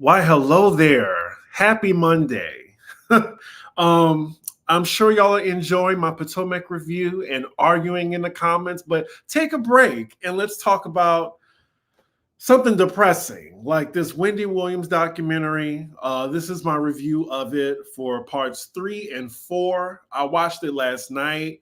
Why, hello there. Happy Monday. um, I'm sure y'all are enjoying my Potomac review and arguing in the comments, but take a break and let's talk about something depressing like this Wendy Williams documentary. This is my review of it for parts 3 and 4. I watched it last night.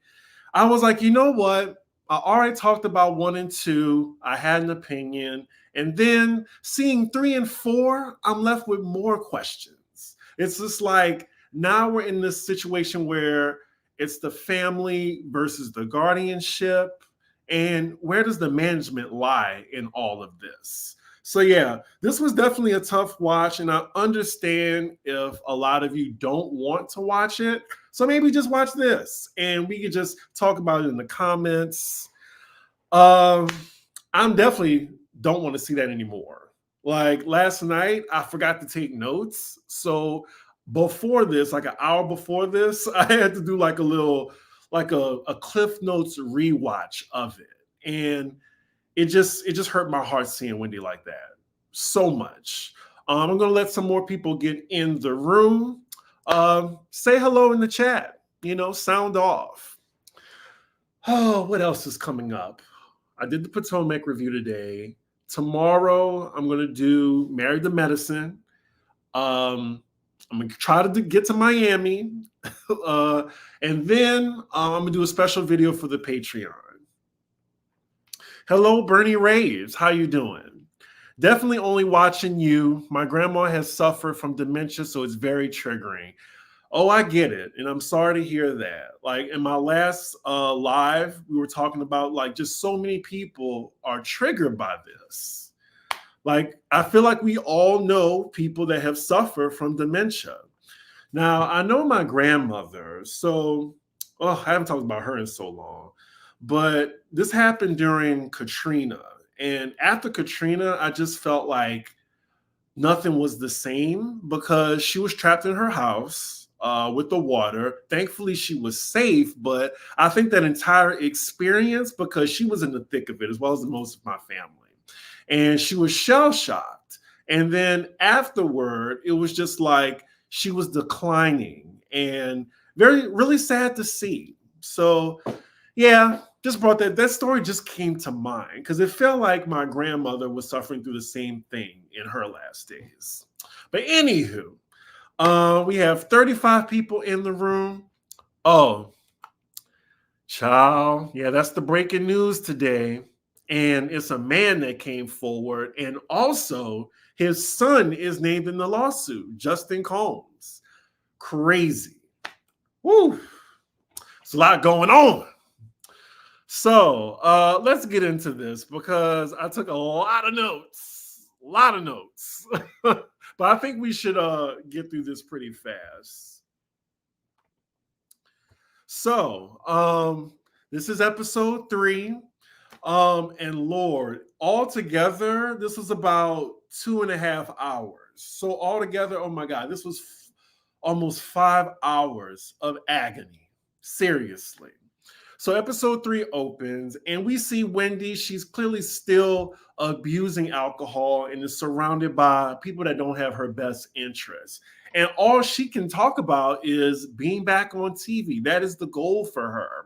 I was like, you know what? I already talked about 1 and 2. I had an opinion. And then seeing 3 and 4, I'm left with more questions. It's just like now we're in this situation where it's the family versus the guardianship. And where does the management lie in all of this? So, yeah, this was definitely a tough watch. And I understand if a lot of you don't want to watch it. So maybe just watch this and we could just talk about it in the comments. I'm definitely don't want to see that anymore. Like last night, I forgot to take notes. So before this, like an hour before this, I had to do like a little, like a Cliff Notes rewatch of it. And it just hurt my heart seeing Wendy like that so much. I'm going to let some more people get in the room. Say hello in the chat, sound off. Oh, what else is coming up? I did the Potomac review today. Tomorrow, I'm going to do Married to Medicine. I'm going to try to get to Miami. And then I'm going to do a special video for the Patreon. Hello, Bernie Raves. How you doing? Definitely only watching you. My grandma has suffered from dementia, so it's very triggering. Oh, I get it. And I'm sorry to hear that. Like in my last live, we were talking about like just so many people are triggered by this. Like, I feel like we all know people that have suffered from dementia. Now, I know my grandmother, so I haven't talked about her in so long, but this happened during Katrina. And after Katrina, I just felt like nothing was the same because she was trapped in her house with the water. Thankfully, she was safe, but I think that entire experience, because she was in the thick of it, as well as most of my family, and she was shell-shocked. And then afterward, it was just like she was declining and really sad to see. So, yeah, just brought that story just came to mind because it felt like my grandmother was suffering through the same thing in her last days. But anywho, we have 35 people in the room. Oh, child. Yeah, that's the breaking news today. And it's a man that came forward. And also, his son is named in the lawsuit, Justin Combs. Crazy. Woo. There's a lot going on. So let's get into this because I took a lot of notes. But I think we should get through this pretty fast. So this is episode 3. And Lord, altogether, this was about 2.5 hours. So altogether, oh my God, this was almost 5 hours of agony. Seriously. So episode 3 opens and we see Wendy. She's clearly still abusing alcohol and is surrounded by people that don't have her best interests. And all she can talk about is being back on TV. That is the goal for her.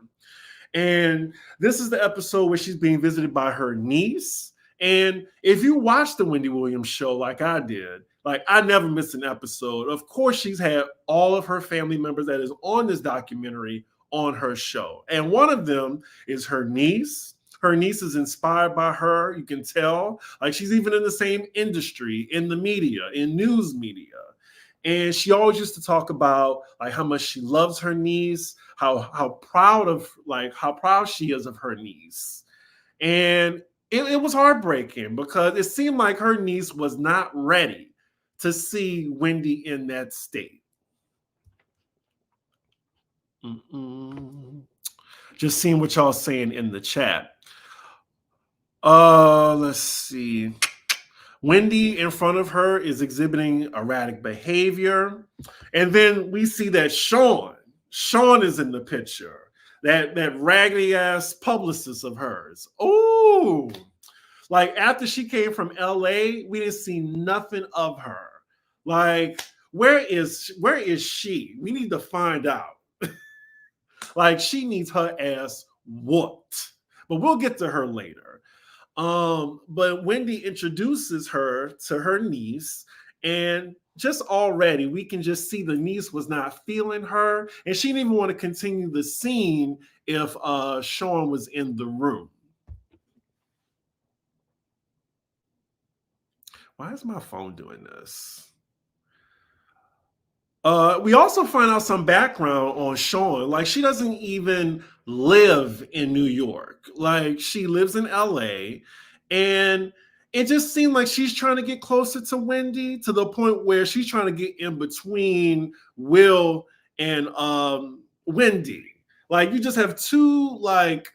And this is the episode where she's being visited by her niece. And if you watch the Wendy Williams show like I did, like I never missed an episode. Of course, she's had all of her family members that is on this documentary on her show. And one of them is her niece. Her niece is inspired by her. You can tell, like she's even in the same industry, in the media, in news media. And she always used to talk about like how much she loves her niece, how proud she is of her niece. And it was heartbreaking because it seemed like her niece was not ready to see Wendy in that state. Just seeing what y'all saying in the chat. Let's see. Wendy in front of her is exhibiting erratic behavior. And then we see that Sean is in the picture. That raggedy ass publicist of hers. Oh, like after she came from LA, we didn't see nothing of her. Like, where is she? We need to find out. Like, she needs her ass whooped. But we'll get to her later. But Wendy introduces her to her niece, and just already we can just see the niece was not feeling her, and she didn't even want to continue the scene if Sean was in the room. Why is my phone doing this? We also find out some background on Sean. Like, she doesn't even live in New York. Like, she lives in LA. And it just seemed like she's trying to get closer to Wendy, to the point where she's trying to get in between Will and Wendy. Like, you just have two like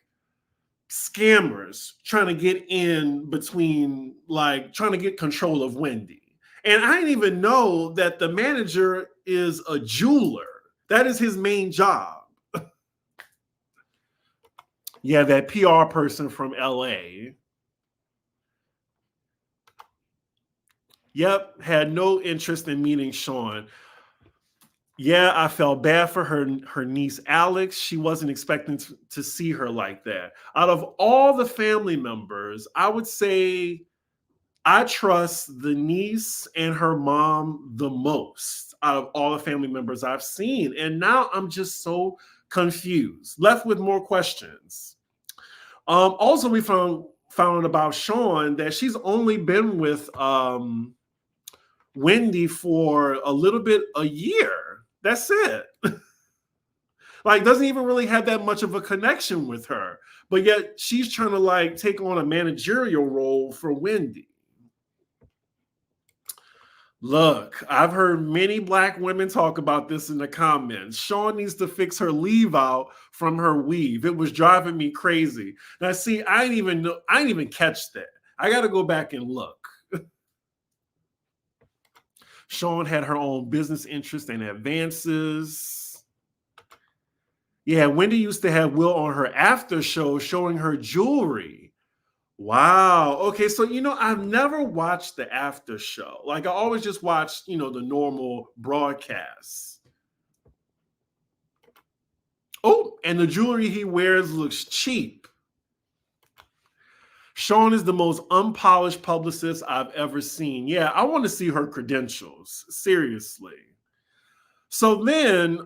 scammers trying to get in between, like trying to get control of Wendy. And I didn't even know that the manager is a jeweler. That is his main job. Yeah, that PR person from LA. Yep, had no interest in meeting Sean. Yeah, I felt bad for her niece Alex. She wasn't expecting to see her like that. Out of all the family members, I would say I trust the niece and her mom the most out of all the family members I've seen. And now I'm just so confused, left with more questions. Also, we found out about Sean that she's only been with Wendy for a little bit, a year. That's it. Like, doesn't even really have that much of a connection with her. But yet she's trying to like take on a managerial role for Wendy. Look, I've heard many Black women talk about this in the comments. Sean needs to fix her leave out from her weave. It was driving me crazy. Now, see, I didn't even catch that. I got to go back and look. Sean had her own business interests and advances. Yeah, Wendy used to have Will on her after show showing her jewelry. Wow. Okay, so I've never watched the after show. Like, I always just watched, the normal broadcasts. Oh, and the jewelry he wears looks cheap. Sean is the most unpolished publicist I've ever seen. Yeah, I want to see her credentials. Seriously. So then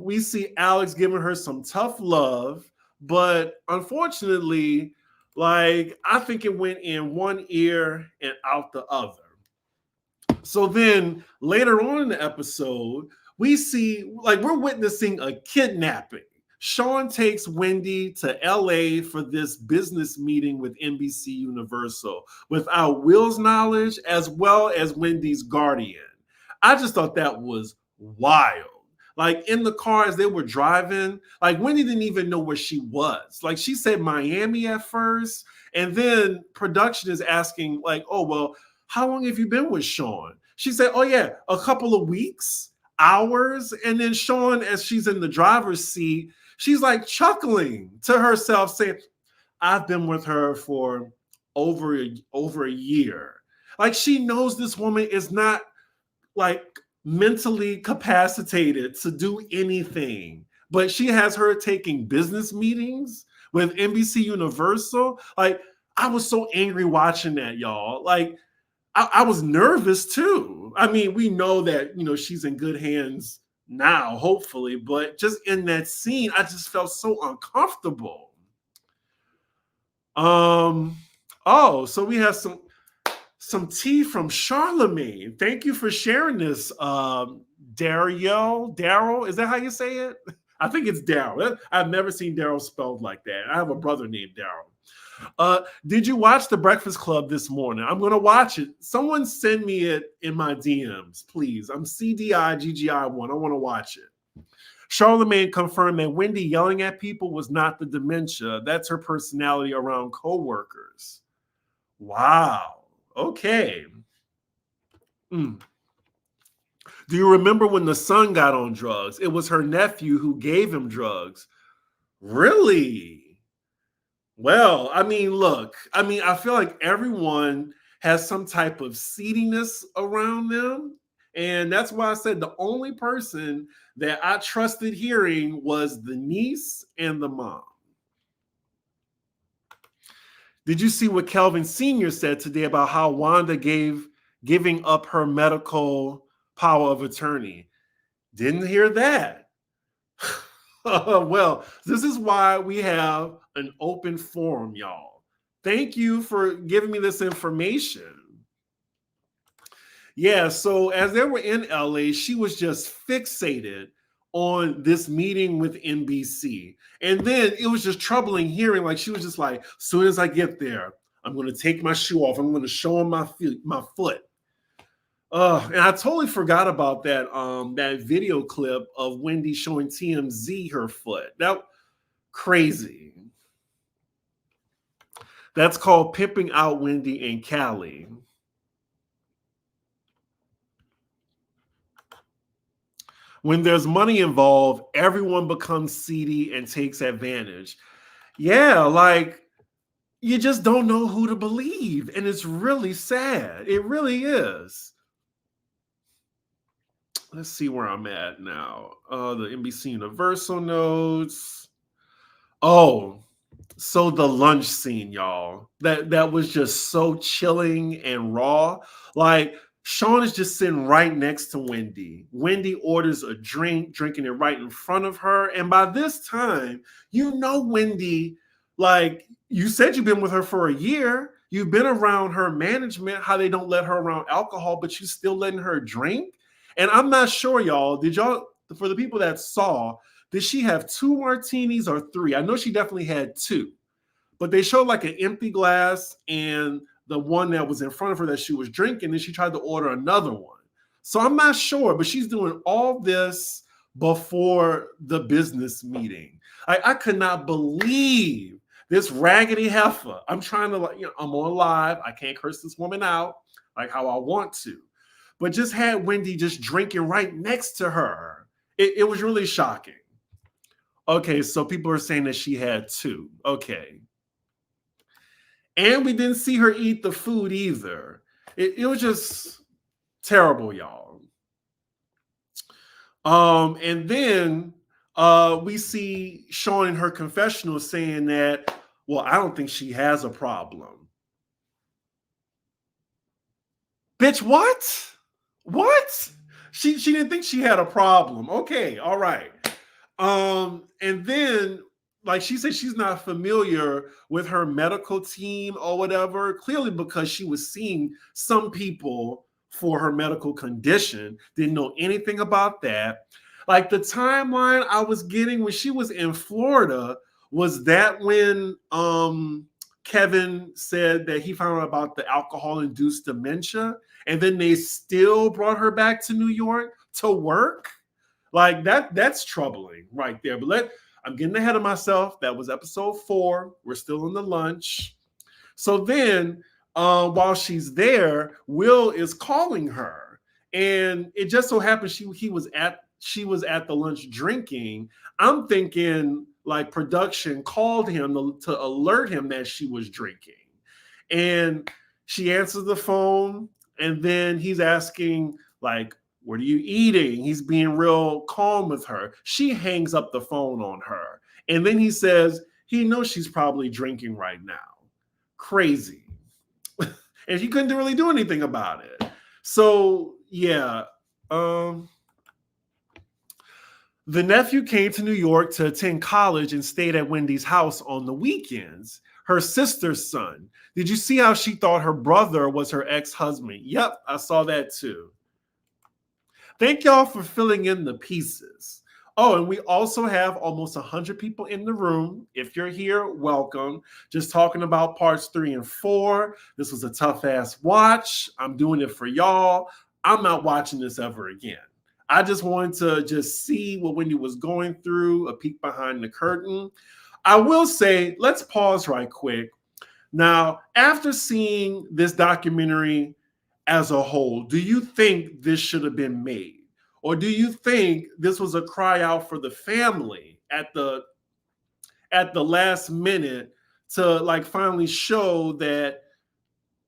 we see Alex giving her some tough love, but unfortunately, like, I think it went in one ear and out the other. So then later on in the episode, we see, like, we're witnessing a kidnapping. Sean takes Wendy to LA for this business meeting with NBC Universal without Will's knowledge, as well as Wendy's guardian. I just thought that was wild. Like, in the car as they were driving, like, Wendy didn't even know where she was. Like, she said Miami at first, and then production is asking, like, oh, well, how long have you been with Sean? She said, oh, yeah, a couple of weeks, hours. And then Sean, as she's in the driver's seat, she's like chuckling to herself, saying, I've been with her for over a year. Like, she knows this woman is not like mentally capacitated to do anything, but she has her taking business meetings with NBC Universal. Like, I was so angry watching that, y'all. Like, I was nervous too. I mean, we know that, she's in good hands now, hopefully, but just in that scene, I just felt so uncomfortable. Oh, so we have some tea from Charlamagne. Thank you for sharing this, Daryl. Is that how you say it? I think it's Daryl. I've never seen Daryl spelled like that. I have a brother named Daryl. Did you watch The Breakfast Club this morning? I'm going to watch it. Someone send me it in my DMs, please. I'm CDIGGI1. I want to watch it. Charlamagne confirmed that Wendy yelling at people was not the dementia. That's her personality around coworkers. Wow. Okay. Do you remember when the son got on drugs? It was her nephew who gave him drugs. Really? Well, I mean, look, I feel like everyone has some type of seediness around them. And that's why I said the only person that I trusted hearing was the niece and the mom. Did you see what Kelvin Sr. said today about how Wanda giving up her medical power of attorney? Didn't hear that. Well, this is why we have an open forum, y'all. Thank you for giving me this information. Yeah, so as they were in LA, she was just fixated on this meeting with NBC. And then it was just troubling hearing, like, she was just like, as soon as I get there, I'm going to take my shoe off. I'm going to show them my foot. And I totally forgot about that video clip of Wendy showing TMZ her foot. That crazy. That's called pimping out Wendy and Callie. When there's money involved, everyone becomes seedy and takes advantage. Yeah, like you just don't know who to believe. And it's really sad. It really is. Let's see where I'm at now. The NBC Universal notes. Oh, so the lunch scene, y'all. That was just so chilling and raw. Like Sean is just sitting right next to Wendy. Wendy orders a drink, drinking it right in front of her. And by this time, you know Wendy, like you said you've been with her for a year. You've been around her management, how they don't let her around alcohol, but you still letting her drink. And I'm not sure, y'all, for the people that saw, did she have 2 martinis or 3? I know she definitely had 2. But they showed like an empty glass and the one that was in front of her that she was drinking, and she tried to order another one. So I'm not sure, but she's doing all this before the business meeting. I could not believe this raggedy heifer. I'm trying to, I'm on live. I can't curse this woman out like how I want to. But just had Wendy just drinking right next to her. It was really shocking. Okay, so people are saying that she had 2. Okay. And we didn't see her eat the food either. It was just terrible, y'all. And then we see Sean in her confessional saying that, well, I don't think she has a problem. Bitch, what? What? She didn't think she had a problem. Okay, all right. And then, like she said, she's not familiar with her medical team or whatever, clearly because she was seeing some people for her medical condition, didn't know anything about that. Like the timeline I was getting when she was in Florida, was that when Kevin said that he found out about the alcohol-induced dementia, and then they still brought her back to New York to work? Like that's troubling right there. But I'm getting ahead of myself. That was episode 4. We're still in the lunch. So then while she's there, Will is calling her. And it just so happened she was at the lunch drinking. I'm thinking like production called him to alert him that she was drinking. And she answers the phone, and then he's asking, like, what are you eating? He's being real calm with her. She hangs up the phone on her. And then he says he knows she's probably drinking right now. Crazy. And he couldn't really do anything about it. So, yeah. The nephew came to New York to attend college and stayed at Wendy's house on the weekends. Her sister's son. Did you see how she thought her brother was her ex-husband? Yep, I saw that too. Thank y'all for filling in the pieces. Oh, and we also have almost 100 people in the room. If you're here, welcome. Just talking about parts 3 and 4. This was a tough ass watch. I'm doing it for y'all. I'm not watching this ever again. I just wanted to just see what Wendy was going through, a peek behind the curtain. I will say, let's pause right quick. Now, after seeing this documentary as a whole, do you think this should have been made? Or do you think this was a cry out for the family at the last minute to like finally show that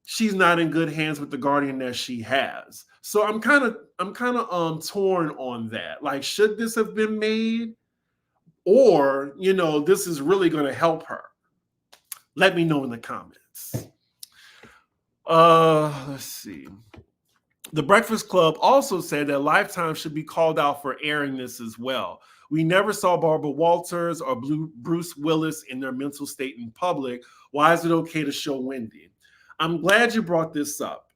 she's not in good hands with the guardian that she has. So I'm kind of torn on that. Like, should this have been made, or this is really going to help her? Let me know in the comments. Let's see. The Breakfast Club also said that Lifetime should be called out for airing this as well. We never saw Barbara Walters or Bruce Willis in their mental state in public. Why is it okay to show Wendy? I'm glad you brought this up.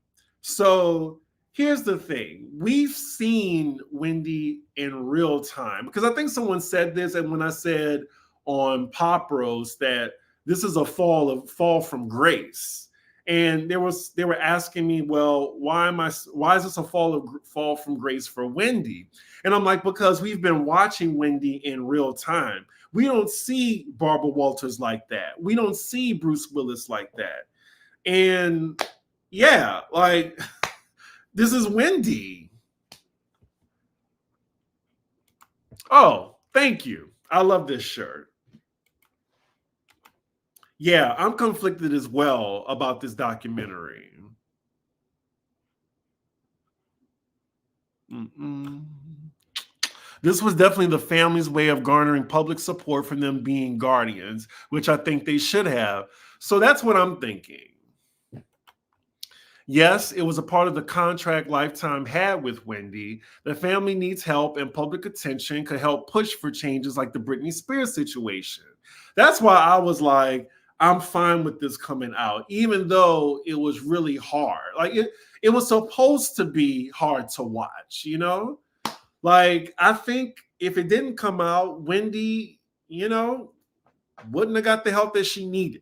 So here's the thing. We've seen Wendy in real time, because I think someone said this, and when I said on Pop Roast that this is a fall from grace. And they were asking me, well, why is this a fall from grace for Wendy? And I'm like, because we've been watching Wendy in real time. We don't see Barbara Walters like that. We don't see Bruce Willis like that. And yeah, like, this is Wendy. Oh, thank you. I love this shirt. Yeah, I'm conflicted as well about this documentary. This was definitely the family's way of garnering public support for them being guardians, which I think they should have. So that's what I'm thinking. Yes, it was a part of the contract Lifetime had with Wendy. The family needs help, and public attention could help push for changes like the Britney Spears situation. That's why I was like, I'm fine with this coming out, even though it was really hard. Like, it was supposed to be hard to watch, Like, I think if it didn't come out, Wendy, wouldn't have got the help that she needed.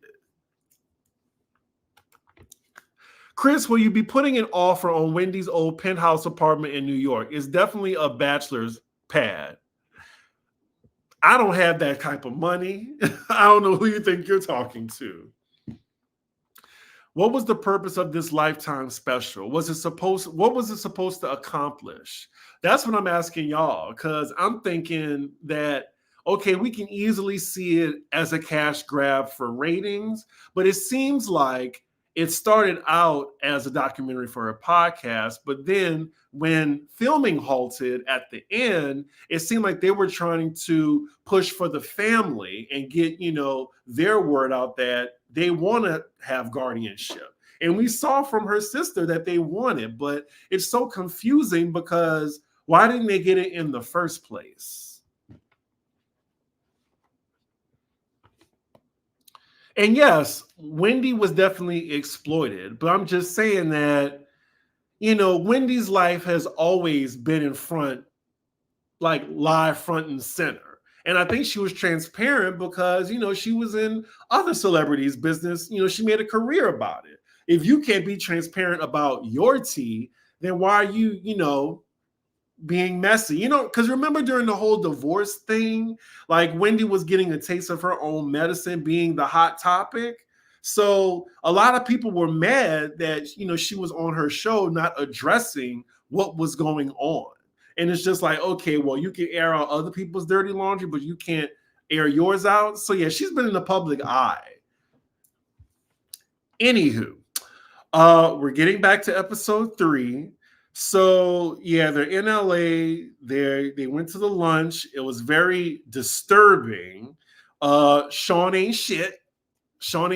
Chris, will you be putting an offer on Wendy's old penthouse apartment in New York? It's definitely a bachelor's pad. I don't have that type of money. I don't know who you think you're talking to. What was the purpose of this Lifetime special? What was it supposed to accomplish? That's what I'm asking y'all, because I'm thinking that, okay, we can easily see it as a cash grab for ratings, but it seems like it started out as a documentary for a podcast, but then when filming halted at the end, it seemed like they were trying to push for the family and get, their word out that they want to have guardianship. And we saw from her sister that they want it, but it's so confusing because why didn't they get it in the first place? And yes, Wendy was definitely exploited, but I'm just saying that, Wendy's life has always been in front, like live front and center. And I think she was transparent because, she was in other celebrities' business. She made a career about it. If you can't be transparent about your tea, then why are you, being messy? Because remember during the whole divorce thing, like Wendy was getting a taste of her own medicine being the hot topic. So a lot of people were mad that, she was on her show not addressing what was going on. And it's just like, okay, well, you can air out other people's dirty laundry, but you can't air yours out. So yeah, she's been in the public eye. Anywho, we're getting back to episode 3. So yeah, they're in LA. They went to the lunch. It was very disturbing. Sean ain't shit. So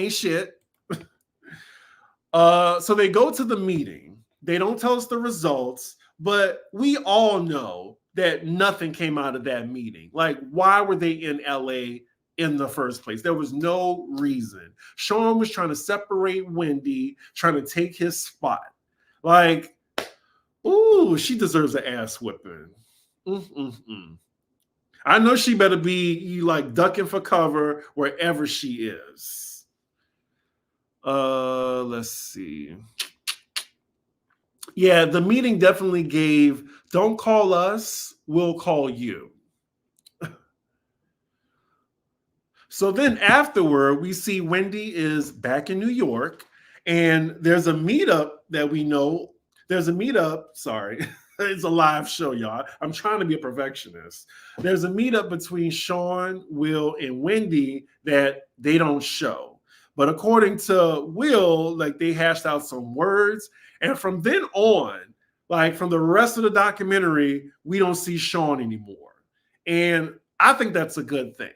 they go to the meeting. They don't tell us the results, but we all know that nothing came out of that meeting. Like, why were they in LA in the first place? There was no reason. Sean was trying to separate Wendy, trying to take his spot. Like, ooh, she deserves an ass whipping. I know she better be like ducking for cover wherever she is. Let's see. Yeah, the meeting definitely gave, don't call us, we'll call you. So then afterward, we see Wendy is back in New York, and there's a meetup that we know. There's a meetup, sorry, it's a live show, y'all. I'm trying to be a perfectionist. There's a meetup between Sean, Will, and Wendy that they don't show. But according to Will, like they hashed out some words. And from then on, like from the rest of the documentary, we don't see Sean anymore. And I think that's a good thing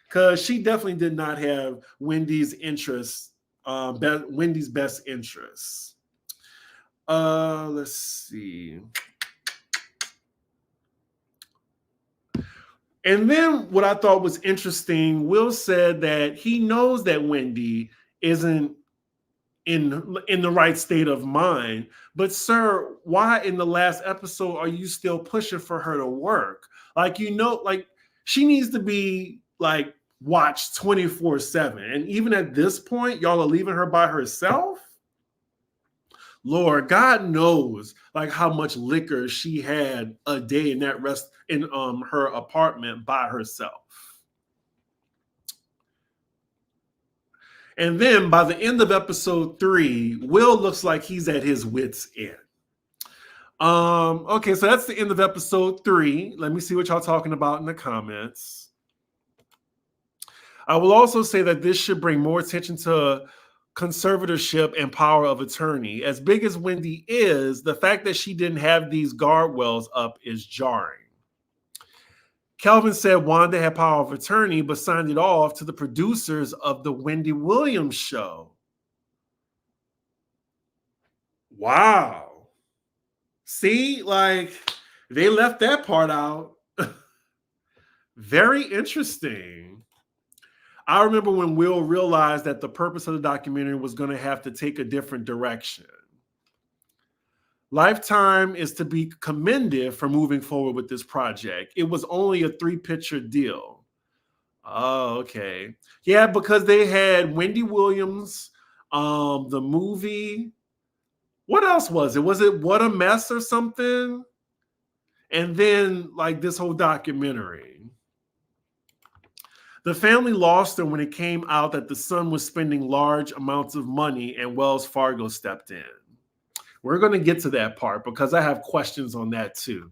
because she definitely did not have Wendy's interests, Wendy's best interests. Let's see. And then what I thought was interesting, Will said that he knows that Wendy isn't in the right state of mind. But sir, why in the last episode are you still pushing for her to work? Like, like she needs to be like watched 24/7. And even at this point, y'all are leaving her by herself? Lord, God knows like how much liquor she had a day in that her apartment by herself. And then by the end of episode 3, Will looks like he's at his wit's end. Okay, so that's the end of episode 3. Let me see what y'all talking about in the comments. I will also say that this should bring more attention to conservatorship and power of attorney. As big as Wendy is, the fact that she didn't have these guardrails up is jarring. Kelvin said Wanda had power of attorney, but signed it off to the producers of the Wendy Williams show. Wow. See, like they left that part out. Very interesting. I remember when Will realized that the purpose of the documentary was going to have to take a different direction. Lifetime is to be commended for moving forward with this project. It was only a 3-picture deal. Oh, okay. Yeah, because they had Wendy Williams, the movie. What else was it? Was it What a Mess or something? And then like this whole documentary. The family lost her when it came out that the son was spending large amounts of money and Wells Fargo stepped in. We're going to get to that part because I have questions on that too.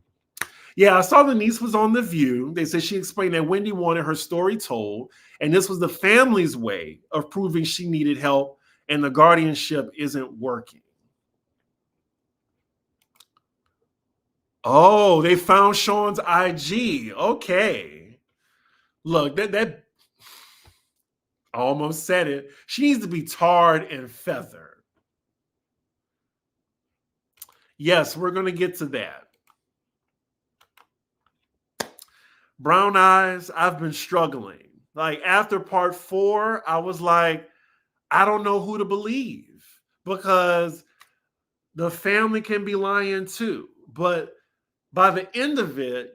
Yeah, I saw the niece was on The View. They said she explained that Wendy wanted her story told, and this was the family's way of proving she needed help and the guardianship isn't working. Oh, they found Sean's IG. Okay. Look, that I almost said it. She needs to be tarred and feathered. Yes, we're going to get to that. Brown eyes, I've been struggling. Like after part 4, I was like, I don't know who to believe because the family can be lying too. But by the end of it,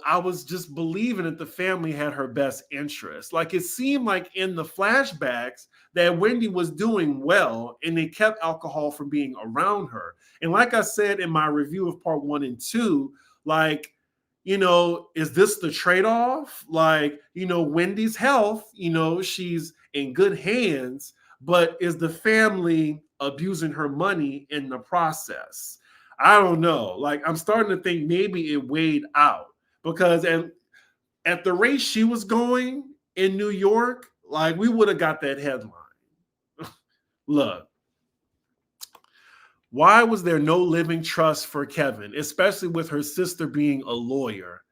I was just believing that the family had her best interest. Like it seemed like in the flashbacks that Wendy was doing well and they kept alcohol from being around her. And like I said in my review of part 1 and 2, like, is this the trade-off? Like, Wendy's health, she's in good hands, but is the family abusing her money in the process? I don't know. Like, I'm starting to think maybe it weighed out because at the rate she was going in New York, like we would have got that headline. Look, why was there no living trust for Kevin, especially with her sister being a lawyer?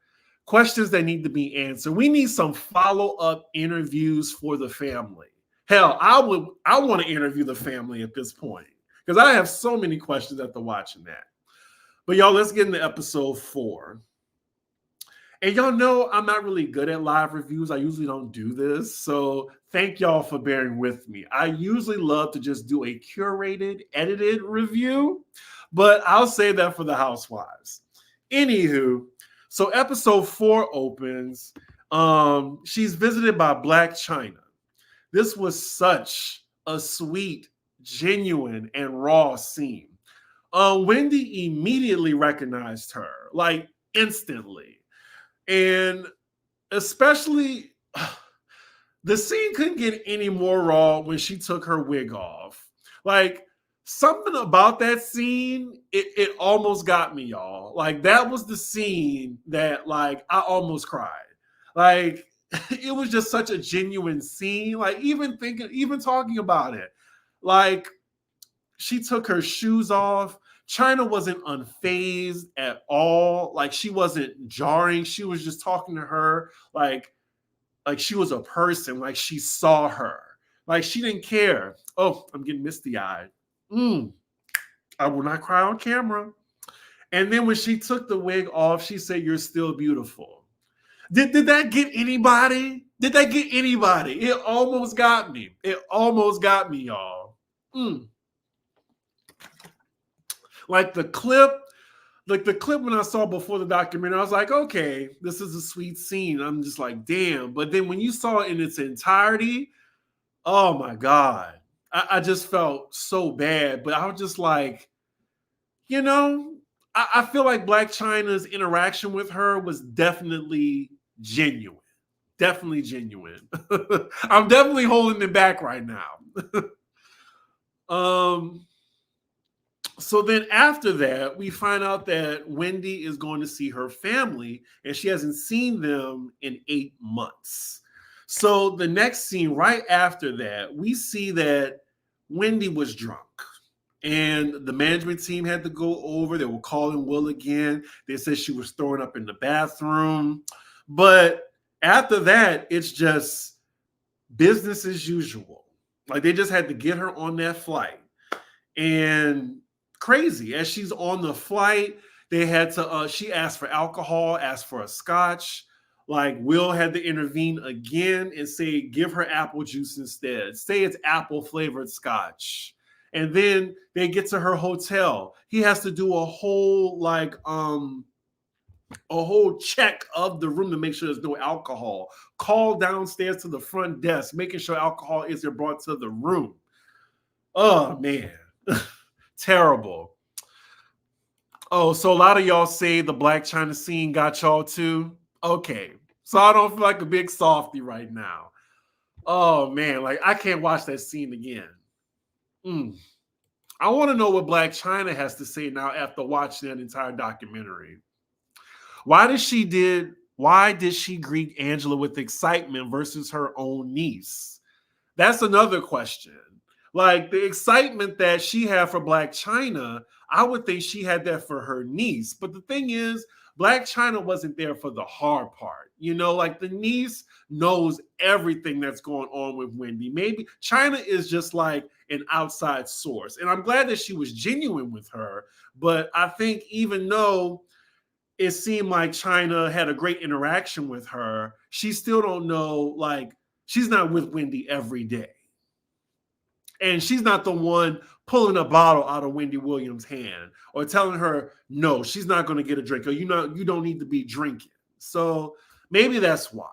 Questions that need to be answered. We need some follow-up interviews for the family. Hell, I want to interview the family at this point because I have so many questions after watching that. But y'all, let's get into episode 4. And y'all know I'm not really good at live reviews. I usually don't do this. So thank y'all for bearing with me. I usually love to just do a curated, edited review, but I'll say that for the housewives. Anywho, so episode 4 opens. She's visited by Black Chyna. This was such a sweet, genuine, and raw scene. Wendy immediately recognized her, like instantly. And especially, the scene couldn't get any more raw when she took her wig off. Like, something about that scene, it almost got me, y'all. Like, that was the scene that, like, I almost cried. Like, it was just such a genuine scene. Like even talking about it, like she took her shoes off. Chyna wasn't unfazed at all. Like she wasn't jarring. She was just talking to her like she was a person. Like she saw her. Like she didn't care. Oh, I'm getting misty eyed. I will not cry on camera. And then when she took the wig off, she said, "You're still beautiful." Did that get anybody? Did that get anybody? It almost got me. It almost got me, y'all. Like the clip when I saw before the documentary, I was like, okay, this is a sweet scene. I'm just like, damn. But then when you saw it in its entirety, oh my God. I just felt so bad. But I was just like, you know, I feel like Black Chyna's interaction with her was definitely genuine. Definitely genuine. I'm definitely holding it back right now. So then after that, we find out that Wendy is going to see her family, and she hasn't seen them in 8 months. So the next scene right after that, we see that Wendy was drunk. And the management team had to go over. They were calling Will again. They said she was throwing up in the bathroom. But after that, it's just business as usual. Like they just had to get her on that flight. And crazy, as she's on the flight, they had to, she asked for alcohol, asked for a scotch. Like Will had to intervene again and say, give her apple juice instead. Say it's apple flavored scotch. And then they get to her hotel. He has to do a whole check of the room to make sure there's no alcohol. Call downstairs to the front desk, making sure alcohol isn't brought to the room. Oh man, terrible. Oh, so a lot of y'all say the Black Chyna scene got y'all too. Okay, so I don't feel like a big softy right now. Oh man, like I can't watch that scene again. I want to know what Black Chyna has to say now after watching that entire documentary. Why did she greet Angela with excitement versus her own niece? That's another question. Like the excitement that she had for Black Chyna, I would think she had that for her niece. But the thing is, Black Chyna wasn't there for the hard part. You know, like the niece knows everything that's going on with Wendy. Maybe Chyna is just like an outside source. And I'm glad that she was genuine with her. But I think even though it seemed like Chyna had a great interaction with her, she still don't know, like, she's not with Wendy every day. And she's not the one pulling a bottle out of Wendy Williams' hand or telling her, no, she's not going to get a drink, or you don't need to be drinking. So maybe that's why.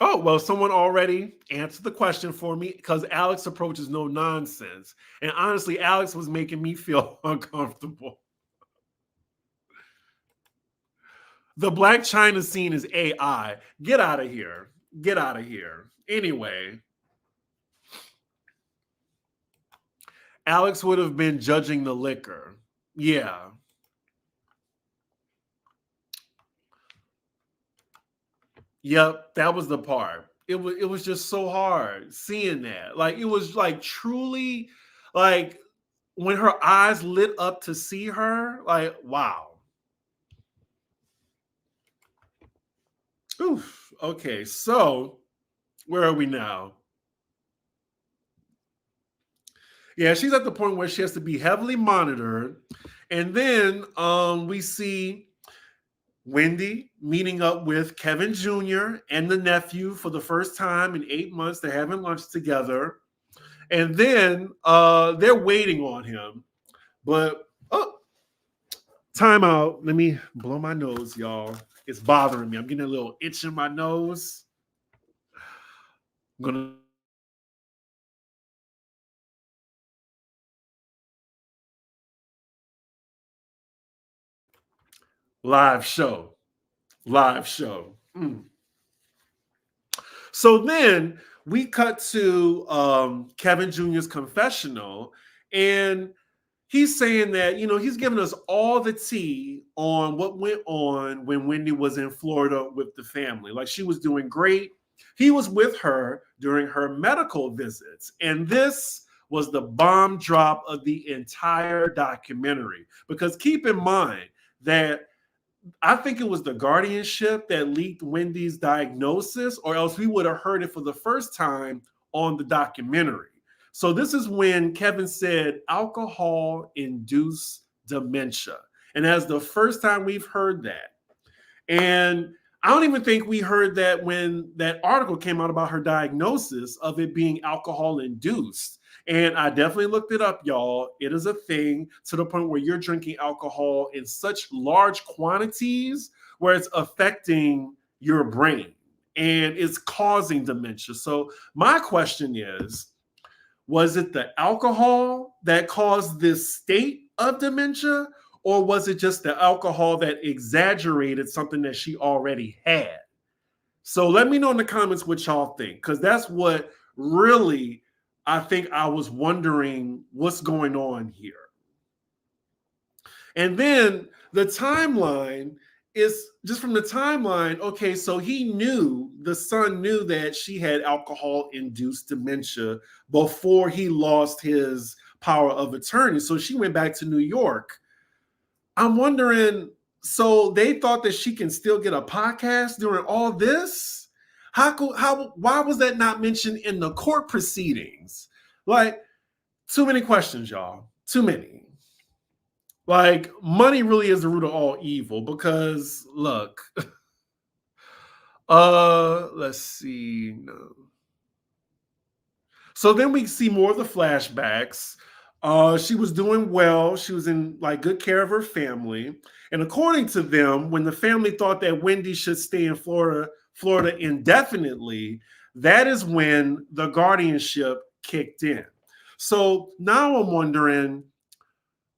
Oh, well, someone already answered the question for me because Alex approaches no nonsense. And honestly, Alex was making me feel uncomfortable. The Black Chyna scene is AI. Get out of here. Get out of here. Anyway, Alex would have been judging the liquor. Yeah. Yep, that was the part. It was just so hard seeing that. Like it was like truly like when her eyes lit up to see her, like wow. Oof. Okay, so where are we now? Yeah, she's at the point where she has to be heavily monitored. And then we see Wendy meeting up with Kevin Jr. and the nephew for the first time in 8 months. They're having lunch together. And then they're waiting on him. But, time out. Let me blow my nose, y'all. It's bothering me. I'm getting a little itch in my nose. I'm going to live show. So then we cut to Kevin Jr.'s confessional, and he's saying that, he's giving us all the tea on what went on when Wendy was in Florida with the family. Like, she was doing great. He was with her during her medical visits. And this was the bomb drop of the entire documentary. Because keep in mind that I think it was the Guardianship that leaked Wendy's diagnosis, or else we would have heard it for the first time on the documentary. So this is when Kevin said alcohol-induced dementia. And that's the first time we've heard that. And I don't even think we heard that when that article came out about her diagnosis of it being alcohol-induced. And I definitely looked it up, y'all. It is a thing, to the point where you're drinking alcohol in such large quantities where it's affecting your brain and it's causing dementia. So my question is, was it the alcohol that caused this state of dementia, or was it just the alcohol that exaggerated something that she already had? So let me know in the comments what y'all think, because that's what really I think I was wondering what's going on here. And then the timeline is just from the timeline. Okay, so the son knew that she had alcohol-induced dementia before he lost his power of attorney. So she went back to New York. I'm wondering, so they thought that she can still get a podcast during all this? Why was that not mentioned in the court proceedings? Like, too many questions, y'all. Too many. Like, money really is the root of all evil, because look, let's see. No. So then we see more of the flashbacks. She was doing well. She was in like good care of her family. And according to them, when the family thought that Wendy should stay in Florida indefinitely, that is when the guardianship kicked in. So now I'm wondering,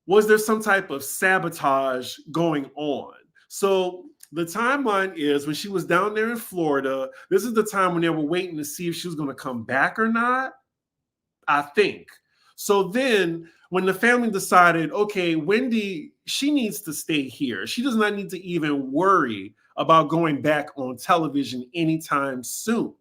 was there some type of sabotage going on? So the timeline is when she was down there in Florida, this is the time when they were waiting to see if she was going to come back or not, I think. So then when the family decided, okay, Wendy, she needs to stay here. She does not need to even worry about going back on television anytime soon.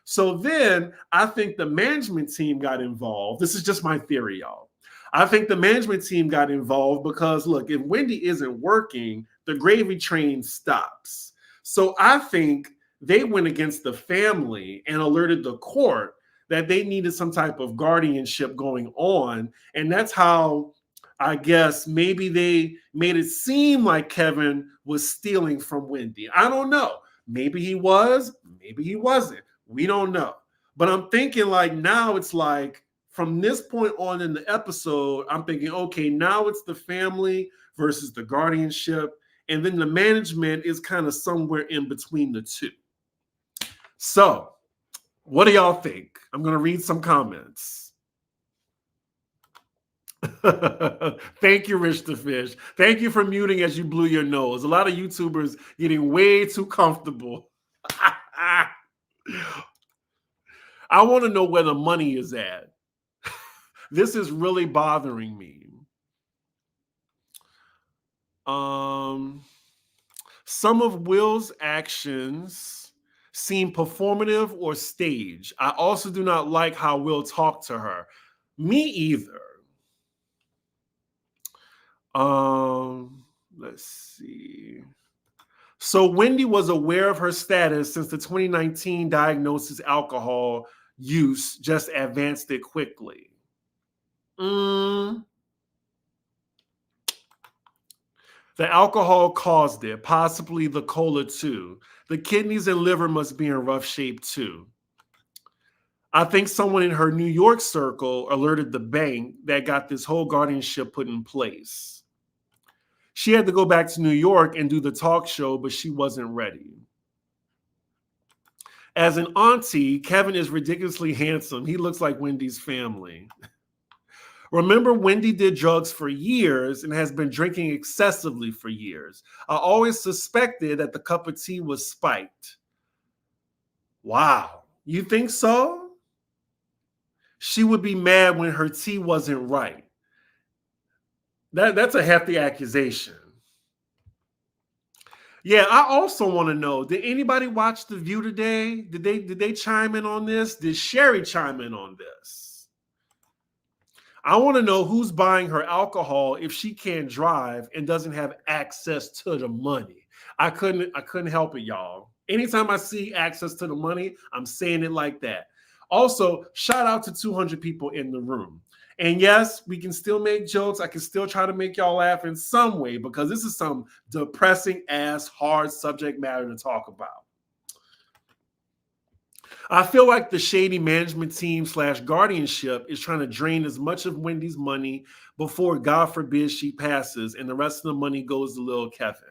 So then I think the management team got involved. This is just my theory, y'all. I think the management team got involved because, look, if Wendy isn't working, the gravy train stops. So I think they went against the family and alerted the court that they needed some type of guardianship going on. And that's how, I guess, maybe they made it seem like Kevin was stealing from Wendy. I don't know. Maybe he was, maybe he wasn't. We don't know. But I'm thinking, like, now it's like, from this point on in the episode, I'm thinking, okay, now it's the family versus the guardianship. And then the management is kind of somewhere in between the two. So what do y'all think? I'm going to read some comments. Thank you, Rich the Fish. Thank you for muting as you blew your nose. A lot of YouTubers getting way too comfortable. I want to know where the money is at. This is really bothering me. Some of Will's actions seem performative or staged. I also do not like how Will talked to her. Me either. Let's see. So Wendy was aware of her status since the 2019 diagnosis alcohol use just advanced it quickly. The alcohol caused it, possibly the cola too. The kidneys and liver must be in rough shape too. I think someone in her New York circle alerted the bank that got this whole guardianship put in place. She had to go back to New York and do the talk show, but she wasn't ready. As an auntie, Kevin is ridiculously handsome. He looks like Wendy's family. Remember, Wendy did drugs for years and has been drinking excessively for years. I always suspected that the cup of tea was spiked. Wow. You think so? She would be mad when her tea wasn't right. That's a hefty accusation. Yeah, I also want to know, did anybody watch The View today? Did they chime in on this? Did Sherry chime in on this? I want to know who's buying her alcohol if she can't drive and doesn't have access to the money. I couldn't help it, y'all. Anytime I see access to the money, I'm saying it like that. Also, shout out to 200 people in the room. And yes, we can still make jokes. I can still try to make y'all laugh in some way because this is some depressing ass hard subject matter to talk about. I feel like the shady management team / guardianship is trying to drain as much of Wendy's money before, God forbid, she passes and the rest of the money goes to little Kevin.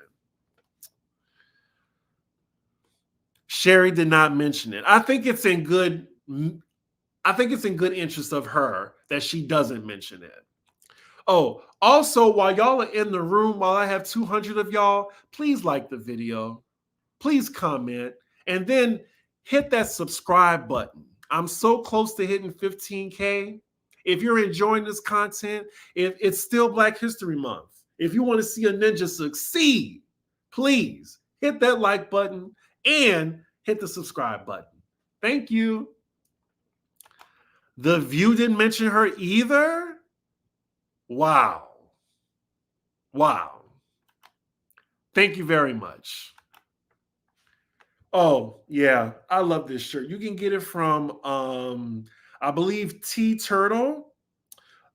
Sherry did not mention it. I think it's in good interest of her that she doesn't mention it. Oh, also, while y'all are in the room, while I have 200 of y'all, please like the video. Please comment. And then hit that subscribe button. I'm so close to hitting 15K. If you're enjoying this content, if it's still Black History Month, if you want to see a ninja succeed, please hit that like button and hit the subscribe button. Thank you. The View didn't mention her either? Wow. Wow. Thank you very much. Oh, yeah. I love this shirt. You can get it from, I believe, T-Turtle.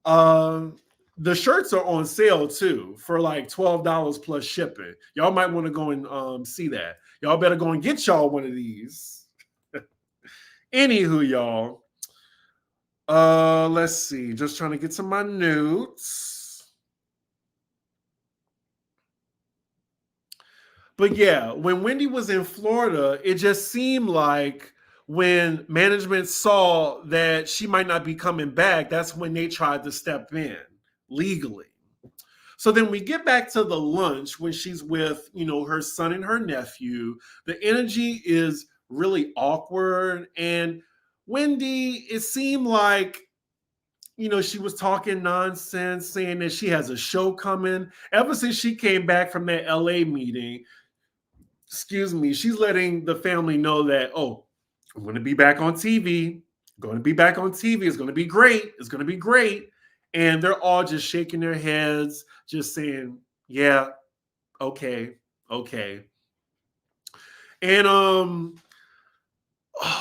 The shirts are on sale, too, for like $12 plus shipping. Y'all might want to go and see that. Y'all better go and get y'all one of these. Anywho, y'all. Let's see. Just trying to get to my notes. But yeah, when Wendy was in Florida, it just seemed like when management saw that she might not be coming back, that's when they tried to step in legally. So then we get back to the lunch when she's with, her son and her nephew. The energy is really awkward. And Wendy, it seemed like, she was talking nonsense, saying that she has a show coming. Ever since she came back from that LA meeting, she's letting the family know that, oh, I'm going to be back on TV. Going to be back on TV. It's going to be great. It's going to be great. And they're all just shaking their heads, just saying, yeah, okay. And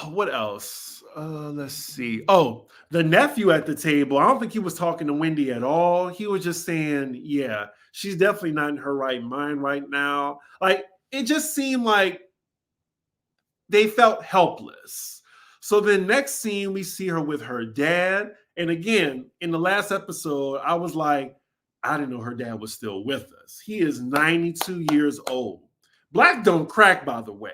what else? Let's see. Oh, the nephew at the table, I don't think he was talking to Wendy at all. He was just saying, yeah, she's definitely not in her right mind right now. Like, it just seemed like they felt helpless. So the next scene, we see her with her dad. And again, in the last episode, I was like, I didn't know her dad was still with us. He is 92 years old. Black don't crack, by the way.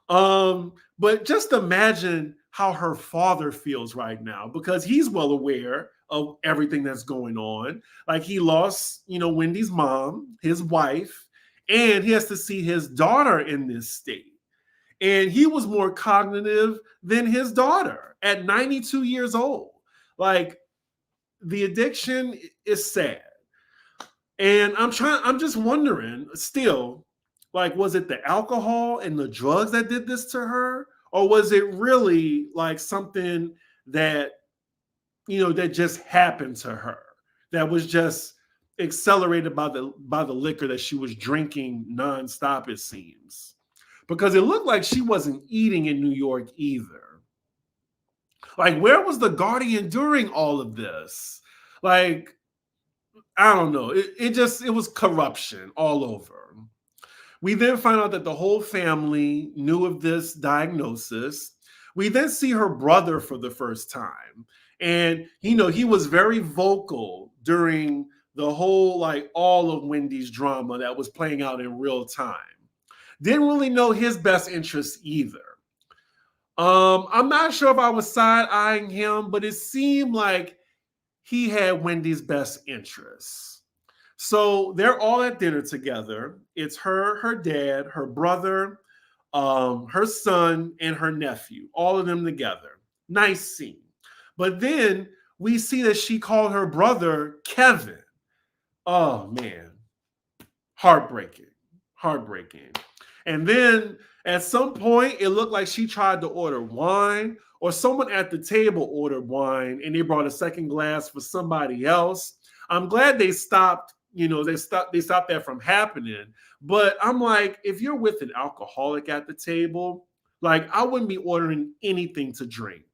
But just imagine how her father feels right now, because he's well aware of everything that's going on. Like, he lost, Wendy's mom, his wife, and he has to see his daughter in this state. And he was more cognitive than his daughter at 92 years old. Like, the addiction is sad. And I'm just wondering still, like, was it the alcohol and the drugs that did this to her? Or was it really like something that, that just happened to her, that was just accelerated by the liquor that she was drinking nonstop, it seems? Because it looked like she wasn't eating in New York either. Like, where was the Guardian during all of this? Like, I don't know. It was corruption all over. We then find out that the whole family knew of this diagnosis. We then see her brother for the first time. And, he was very vocal during the whole, like, all of Wendy's drama that was playing out in real time. Didn't really know his best interests either. I'm not sure if I was side-eyeing him, but it seemed like he had Wendy's best interests. So they're all at dinner together. It's her dad, her brother, her son, and her nephew, all of them together. Nice scene. But then we see that she called her brother Kevin. Oh man, heartbreaking, heartbreaking. And then at some point, it looked like she tried to order wine, or someone at the table ordered wine, and they brought a second glass for somebody else. I'm glad they stopped. They stopped that from happening. But I'm like, if you're with an alcoholic at the table, like I wouldn't be ordering anything to drink.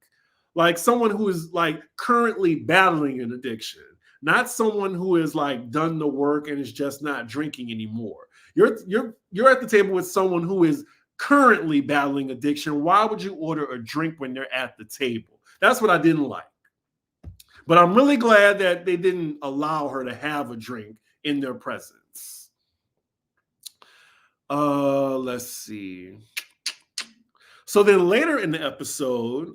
Like someone who is like currently battling an addiction, not someone who is like done the work and is just not drinking anymore. You're at the table with someone who is currently battling addiction. Why would you order a drink when they're at the table? That's what I didn't like. But I'm really glad that they didn't allow her to have a drink in their presence. Let's see. So then later in the episode,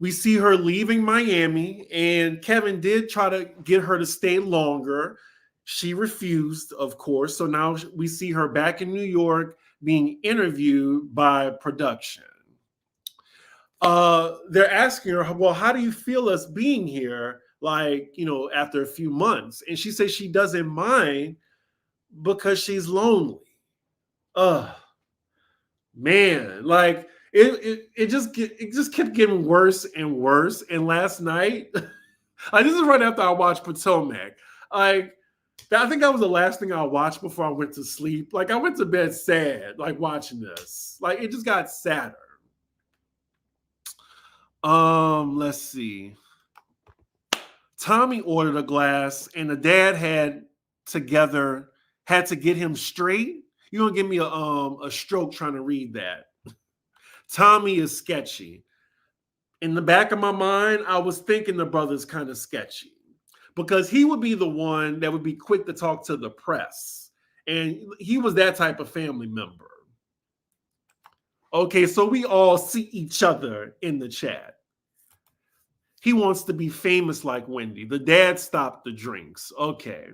we see her leaving Miami, and Kevin did try to get her to stay longer. She refused, of course. So now we see her back in New York being interviewed by production. They're asking her, well, how do you feel us being here, like, after a few months? And she says she doesn't mind because she's lonely. Man, like it just kept getting worse and worse. And last night, like this is right after I watched Potomac. Like I think that was the last thing I watched before I went to sleep. Like I went to bed sad, like watching this. Like it just got sadder. Let's see. Tommy ordered a glass, and the dad had to get him straight. You're gonna give me a stroke trying to read that. Tommy is sketchy. In the back of my mind, I was thinking the brother's kind of sketchy because he would be the one that would be quick to talk to the press. And he was that type of family member. Okay, so we all see each other in the chat. He wants to be famous like Wendy. The dad stopped the drinks. Okay.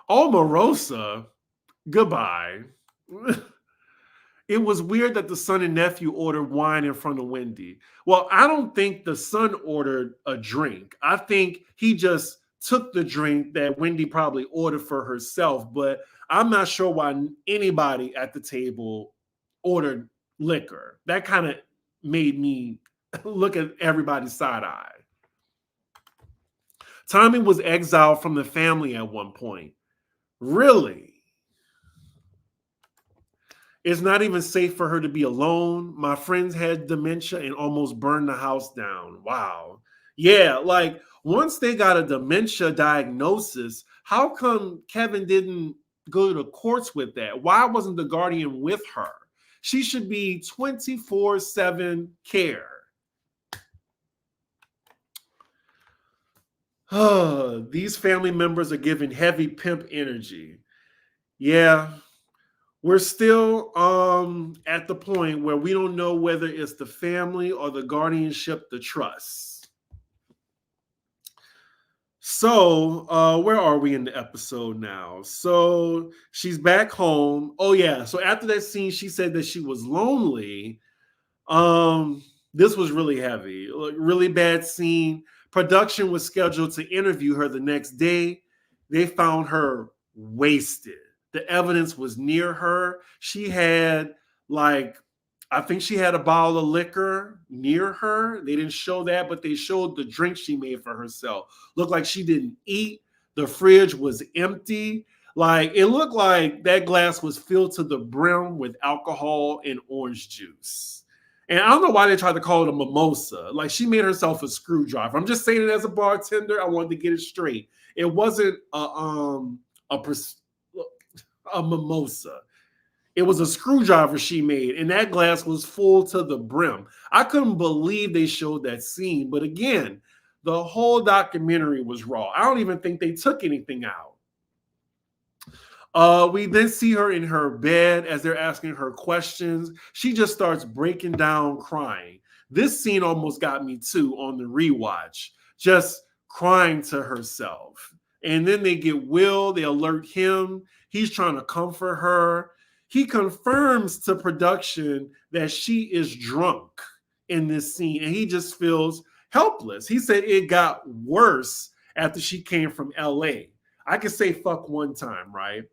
Omarosa, goodbye. It was weird that the son and nephew ordered wine in front of Wendy. Well, I don't think the son ordered a drink. I think he just took the drink that Wendy probably ordered for herself, but I'm not sure why anybody at the table ordered liquor. That kind of made me look at everybody's side eye. Tommy was exiled from the family at one point. Really? It's not even safe for her to be alone. My friends had dementia and almost burned the house down. Wow. Yeah, like once they got a dementia diagnosis, how come Kevin didn't go to the courts with that? Why wasn't the guardian with her? She should be 24/7 care. These family members are giving heavy pimp energy. Yeah, we're still at the point where we don't know whether it's the family or the guardianship to trust. So where are we in the episode now? So she's back home. Oh yeah, so after that scene, she said that she was lonely. This was really heavy, like, really bad scene. Production was scheduled to interview her the next day. They found her wasted. The evidence was near her. She had I think she had a bottle of liquor near her. They didn't show that, but they showed the drink she made for herself. Looked like she didn't eat. The fridge was empty. Like it looked like that glass was filled to the brim with alcohol and orange juice. And I don't know why they tried to call it a mimosa. Like she made herself a screwdriver. I'm just saying it as a bartender. I wanted to get it straight. It wasn't a mimosa. It was a screwdriver she made, and that glass was full to the brim. I couldn't believe they showed that scene. But again, the whole documentary was raw. I don't even think they took anything out. We then see her in her bed as they're asking her questions. She just starts breaking down crying. This scene almost got me too on the rewatch, just crying to herself. And then they get Will, they alert him. He's trying to comfort her. He confirms to production that she is drunk in this scene, and he just feels helpless. He said it got worse after she came from LA. I could say fuck one time, right?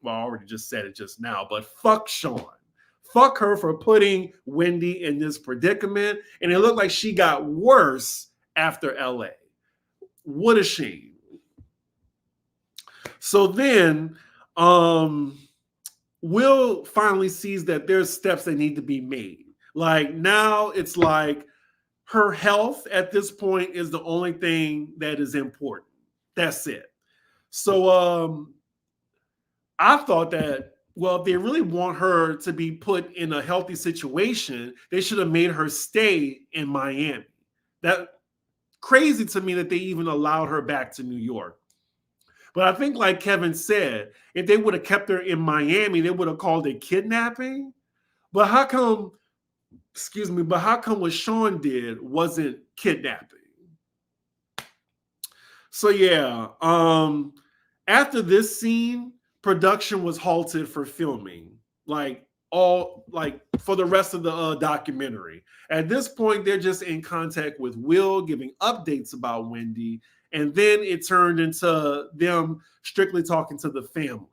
Well, I already just said it just now, but fuck Sean. Fuck her for putting Wendy in this predicament. And it looked like she got worse after LA. What a shame. So then, Will finally sees that there's steps that need to be made. Like now it's like her health at this point is the only thing that is important. That's it. So I thought that, well, if they really want her to be put in a healthy situation, they should have made her stay in Miami. That crazy to me that they even allowed her back to New York. But I think, like Kevin said, if they would have kept her in Miami, they would have called it kidnapping. But how come, but how come what Sean did wasn't kidnapping? So yeah, after this scene, production was halted for filming, like for the rest of the documentary. At this point, they're just in contact with Will, giving updates about Wendy, and then it turned into them strictly talking to the family.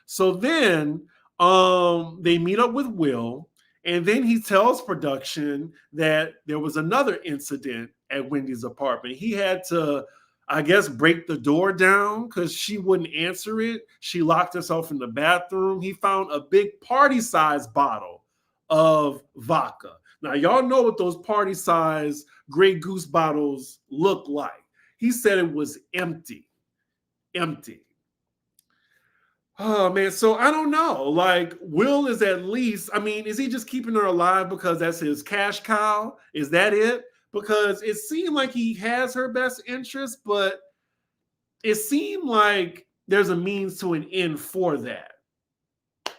So then they meet up with Will, and then he tells production that there was another incident at Wendy's apartment. He had to, I guess, break the door down because she wouldn't answer it. She locked herself in the bathroom. He found a big party-sized bottle of vodka. Now, y'all know what those party-sized Grey Goose bottles look like. He said it was empty. Empty. Oh, man. So I don't know. Like, Will is at least, I mean, is he just keeping her alive because that's his cash cow? Is that it? Because it seemed like he has her best interest, but it seemed like there's a means to an end for that. Let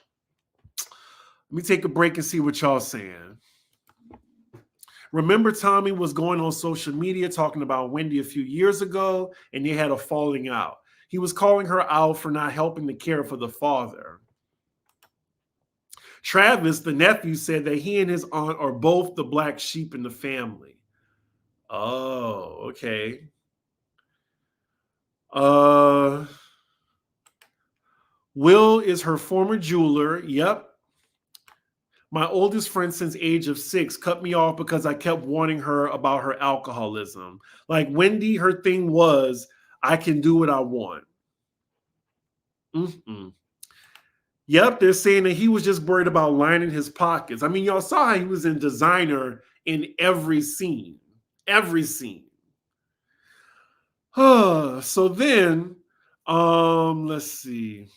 me take a break and see what y'all saying. Remember, Tommy was going on social media talking about Wendy a few years ago, and they had a falling out. He was calling her out for not helping to care for the father. Travis, the nephew, said that he and his aunt are both the black sheep in the family. Oh, okay. Will is her former jeweler. Yep. My oldest friend since age of 6 cut me off because I kept warning her about her alcoholism. Like Wendy, her thing was, I can do what I want. Yep, they're saying that he was just worried about lining his pockets. I mean, y'all saw how he was in designer in every scene. Every scene. So then, let's see.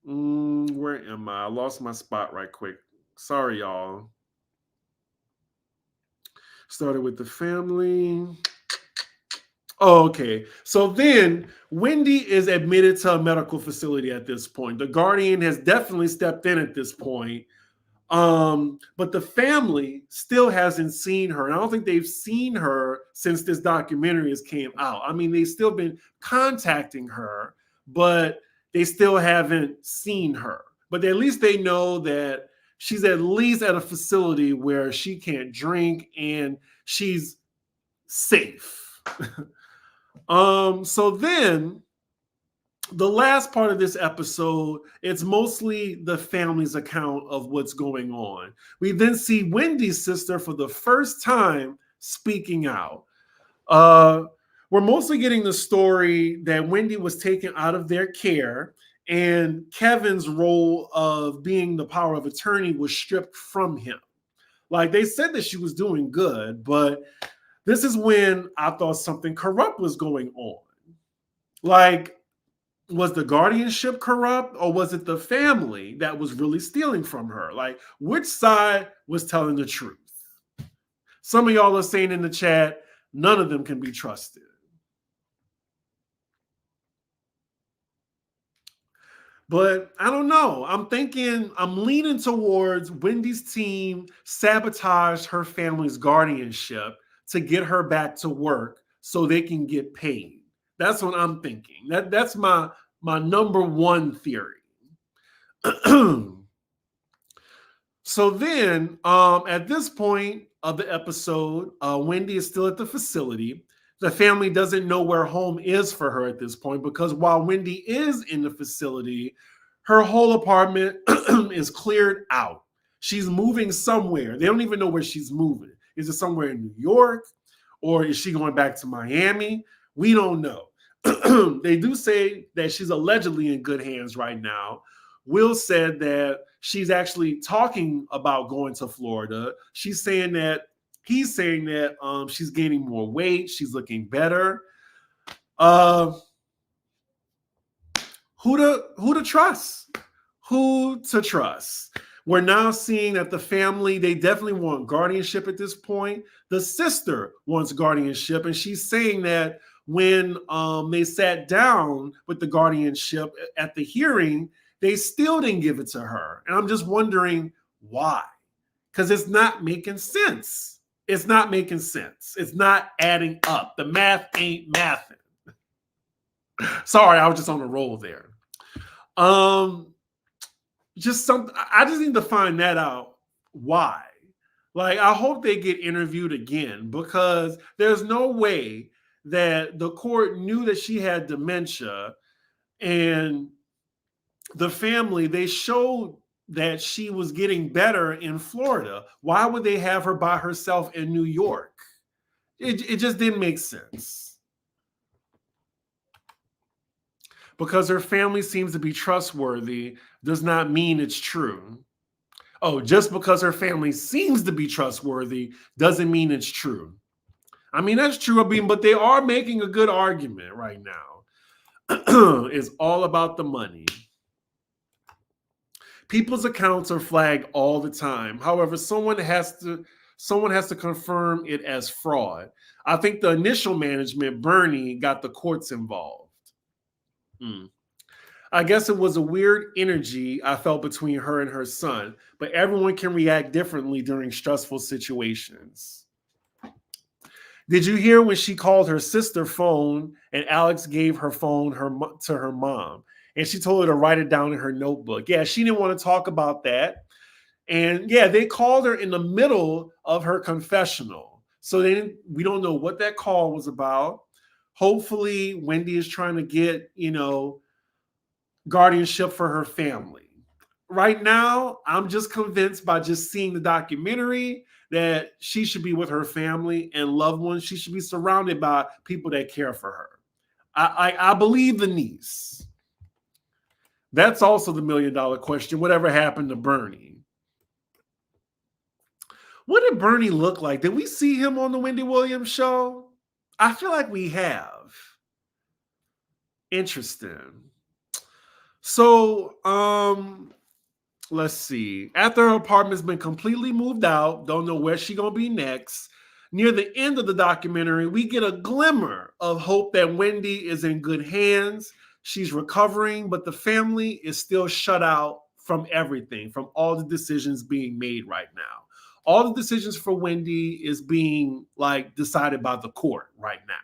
Where am I? I lost my spot right quick. Sorry, y'all. Started with the family. Oh, okay. So then Wendy is admitted to a medical facility at this point. The Guardian has definitely stepped in at this point. But the family still hasn't seen her. And I don't think they've seen her since this documentary has came out. I mean, they've still been contacting her, but they still haven't seen her. But at least they know that she's at least at a facility where she can't drink and she's safe. So then the last part of this episode, it's mostly the family's account of what's going on. We then see Wendy's sister for the first time speaking out. We're mostly getting the story that Wendy was taken out of their care and Kevin's role of being the power of attorney was stripped from him. Like they said that she was doing good, but this is when I thought something corrupt was going on. Like, was the guardianship corrupt or was it the family that was really stealing from her? Like, which side was telling the truth? Some of y'all are saying in the chat, none of them can be trusted. But I don't know. I'm leaning towards Wendy's team sabotage her family's guardianship to get her back to work so they can get paid. That's what I'm thinking. That's my number one theory. So then, at this point of the episode, Wendy is still at the facility. the family doesn't know where home is for her at this point, because while Wendy is in the facility, her whole apartment is cleared out. She's moving somewhere. They don't even know where she's moving. Is it somewhere in New York, or is she going back to Miami? We don't know. They do say that she's allegedly in good hands right now. Will said that she's actually talking about going to Florida. He's saying that she's gaining more weight. She's looking better. Who to trust? Who to trust? We're now seeing that the family, they definitely want guardianship at this point. The sister wants guardianship, and she's saying that when they sat down with the guardianship at the hearing, they still didn't give it to her. And I'm just wondering why. Because it's not making sense. It's not making sense. It's not adding up. The math ain't mathing. Sorry, I was just on a roll there. I just need to find that out. Why? Like, I hope they get interviewed again, because there's no way that the court knew that she had dementia, and the family, they showed that she was getting better in Florida. Why would they have her by herself in New York? It just didn't make sense. Because her family seems to be trustworthy does not mean it's true. Oh, just because her family seems to be trustworthy doesn't mean it's true. I mean, that's true. I mean, but they are making a good argument right now. It's all about the money. People's accounts are flagged all the time. However, someone has to confirm it as fraud. I think the initial management, Bernie, got the courts involved. I guess it was a weird energy I felt between her and her son, but everyone can react differently during stressful situations. Did you hear when she called her sister phone and Alex gave her phone to her mom, and she told her to write it down in her notebook? Yeah, she didn't want to talk about that. And yeah, they called her in the middle of her confessional. So we don't know what that call was about. Hopefully, Wendy is trying to get, guardianship for her family. Right now, I'm just convinced by just seeing the documentary that she should be with her family and loved ones. She should be surrounded by people that care for her. I believe the niece. That's also the $1 million question. Whatever happened to Bernie? What did Bernie look like? Did we see him on the Wendy Williams show? I feel like we have. Interesting. So, let's see. After her apartment's been completely moved out, don't know where she's going to be next. Near the end of the documentary, we get a glimmer of hope that Wendy is in good hands. She's recovering, but the family is still shut out from everything, from all the decisions being made right now. All the decisions for Wendy is being decided by the court right now.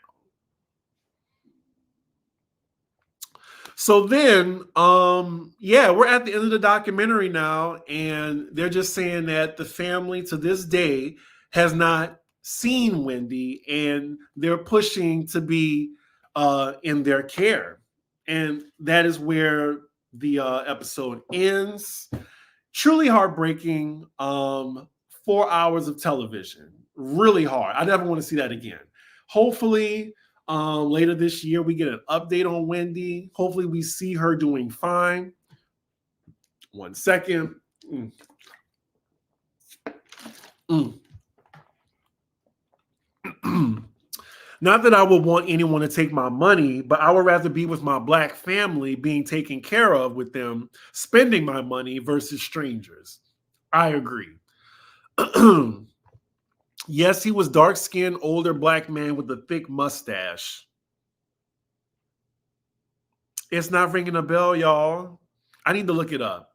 So then, we're at the end of the documentary now, and they're just saying that the family to this day has not seen Wendy, and they're pushing to be in their care. And that is where the episode ends. Truly heartbreaking. 4 hours of television. Really hard. I never want to see that again. Hopefully, later this year, we get an update on Wendy. Hopefully, we see her doing fine. 1 second. Not that I would want anyone to take my money, but I would rather be with my Black family, being taken care of with them, spending my money versus strangers. I agree. Yes, he was dark-skinned, older Black man with a thick mustache. It's not ringing a bell, y'all. I need to look it up.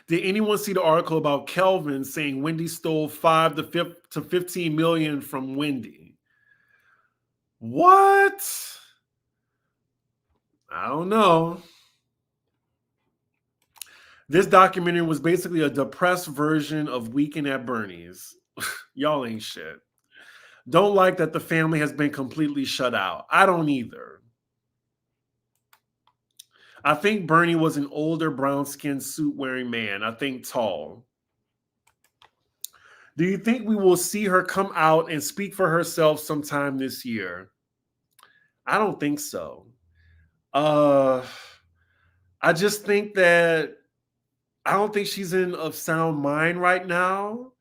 Did anyone see the article about Kelvin saying Wendy stole 5 to 15 million from Wendy? What? I don't know. This documentary was basically a depressed version of Weekend at Bernie's. Y'all ain't shit. Don't like that the family has been completely shut out. I don't either. I think Bernie was an older brown skinned suit wearing man. I think tall. Do you think we will see her come out and speak for herself sometime this year? I don't think so. Uh I just think that I don't think she's in of sound mind right now.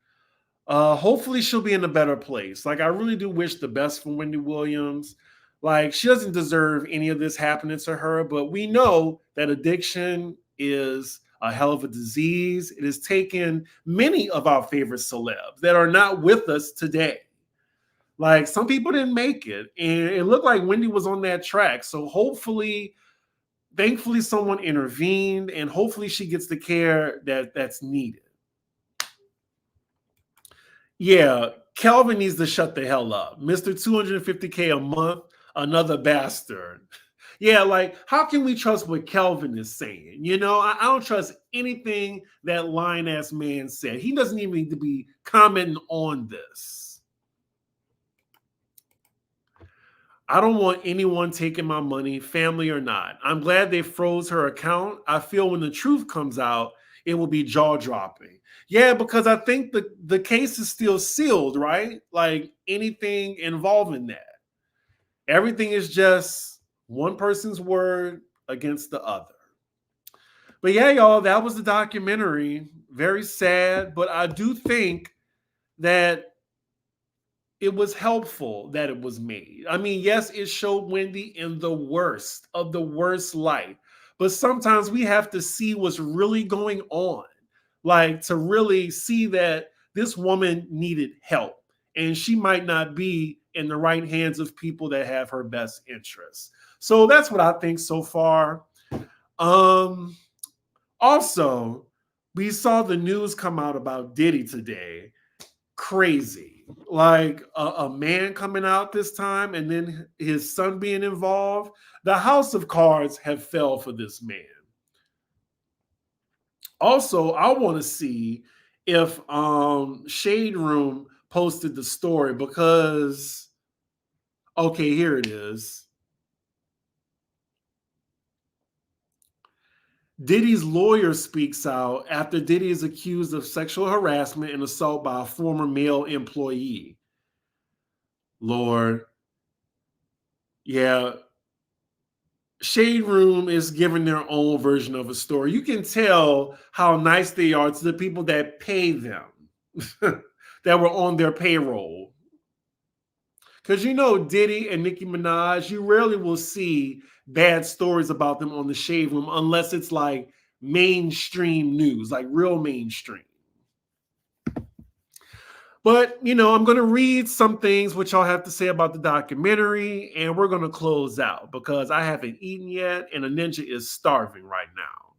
Hopefully she'll be in a better place. Like I really do wish the best for Wendy Williams. Like she doesn't deserve any of this happening to her, but we know that addiction is a hell of a disease. It has taken many of our favorite celebs that are not with us today. Like some people didn't make it, and it looked like Wendy was on that track. So hopefully, thankfully, someone intervened, and hopefully she gets the care that's needed. Yeah, Kelvin needs to shut the hell up. Mr. 250K a month, another bastard. Yeah, like, how can we trust what Kelvin is saying? You know, I don't trust anything that lying ass man said. He doesn't even need to be commenting on this. I don't want anyone taking my money, family or not. I'm glad they froze her account. I feel when the truth comes out, it will be jaw dropping. Yeah, because I think the case is still sealed, right? Like anything involving that. Everything is just one person's word against the other. But yeah, y'all, that was the documentary. Very sad, but I do think that it was helpful that it was made. I mean, yes, it showed Wendy in the worst of the worst light, but sometimes we have to see what's really going on, like to really see that this woman needed help and she might not be in the right hands of people that have her best interests. So that's what I think so far. Also, we saw the news come out about Diddy today. Crazy. Like a man coming out this time and then his son being involved. The house of cards have fell for this man. Also, I want to see if Shade Room posted the story because okay, here it is. Diddy's lawyer speaks out after Diddy is accused of sexual harassment and assault by a former male employee. Lord. Yeah. Shade Room is giving their own version of a story. You can tell how nice they are to the people that pay them, that were on their payroll. Because you know, Diddy and Nicki Minaj, you rarely will see bad stories about them on the Shade Room unless it's like mainstream news, like real mainstream. But, you know, I'm going to read some things which I'll have to say about the documentary, and we're going to close out because I haven't eaten yet, and a ninja is starving right now.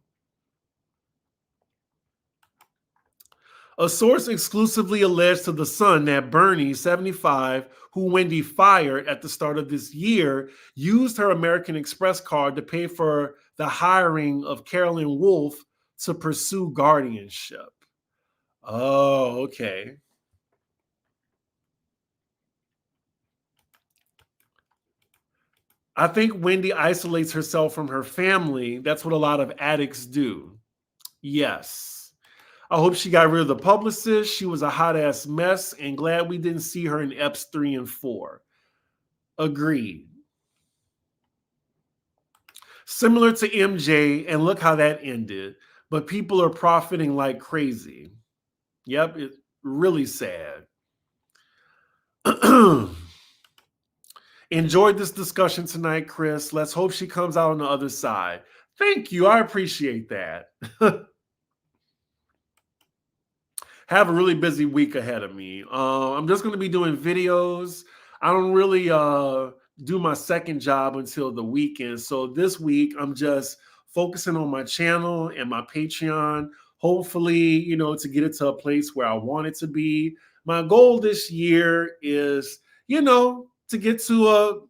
A source exclusively alleged to The Sun that Bernie, 75, who Wendy fired at the start of this year, used her American Express card to pay for the hiring of Carolyn Wolf to pursue guardianship. Oh, okay. I think Wendy isolates herself from her family. That's what a lot of addicts do. Yes. I hope she got rid of the publicist. She was a hot ass mess and glad we didn't see her in EPs 3 and 4. Agreed. Similar to MJ, and look how that ended. But people are profiting like crazy. Yep, it's really sad. Enjoyed this discussion tonight, Chris. Let's hope she comes out on the other side. Thank you. I appreciate that. Have a really busy week ahead of me. I'm just going to be doing videos. I don't really do my second job until the weekend. So this week, I'm just focusing on my channel and my Patreon. Hopefully, you know, to get it to a place where I want it to be. My goal this year is, you know, to get to a,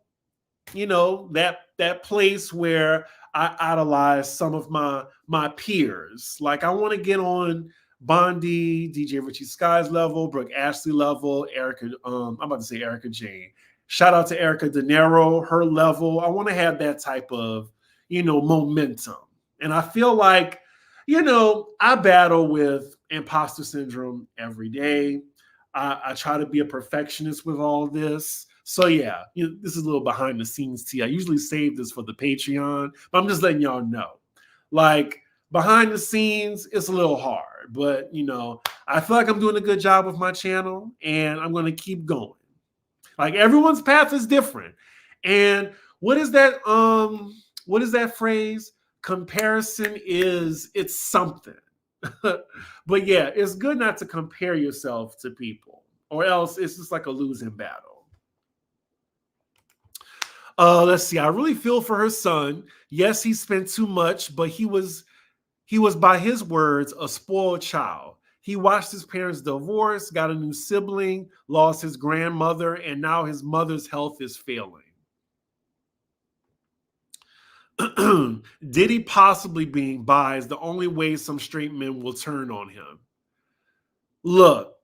you know, that place where I idolize some of my peers. Like I want to get on Bondi, DJ Richie Sky's level, Brooke Ashley level, Erica, I'm about to say Erica Jane. Shout out to Erica De Niro, her level. I want to have that type of, momentum. And I feel like, I battle with imposter syndrome every day. I try to be a perfectionist with all this. So yeah, this is a little behind the scenes tea. I usually save this for the Patreon, but I'm just letting y'all know. Like behind the scenes, it's a little hard, but I feel like I'm doing a good job with my channel and I'm going to keep going. Like everyone's path is different. And what is that phrase? Comparison it's something. But yeah, it's good not to compare yourself to people or else it's just like a losing battle. Let's see. I really feel for her son. Yes, he spent too much, but he was by his words a spoiled child. He watched his parents divorce, got a new sibling, lost his grandmother, and now his mother's health is failing. Diddy possibly being bi is the only way some straight men will turn on him. Look,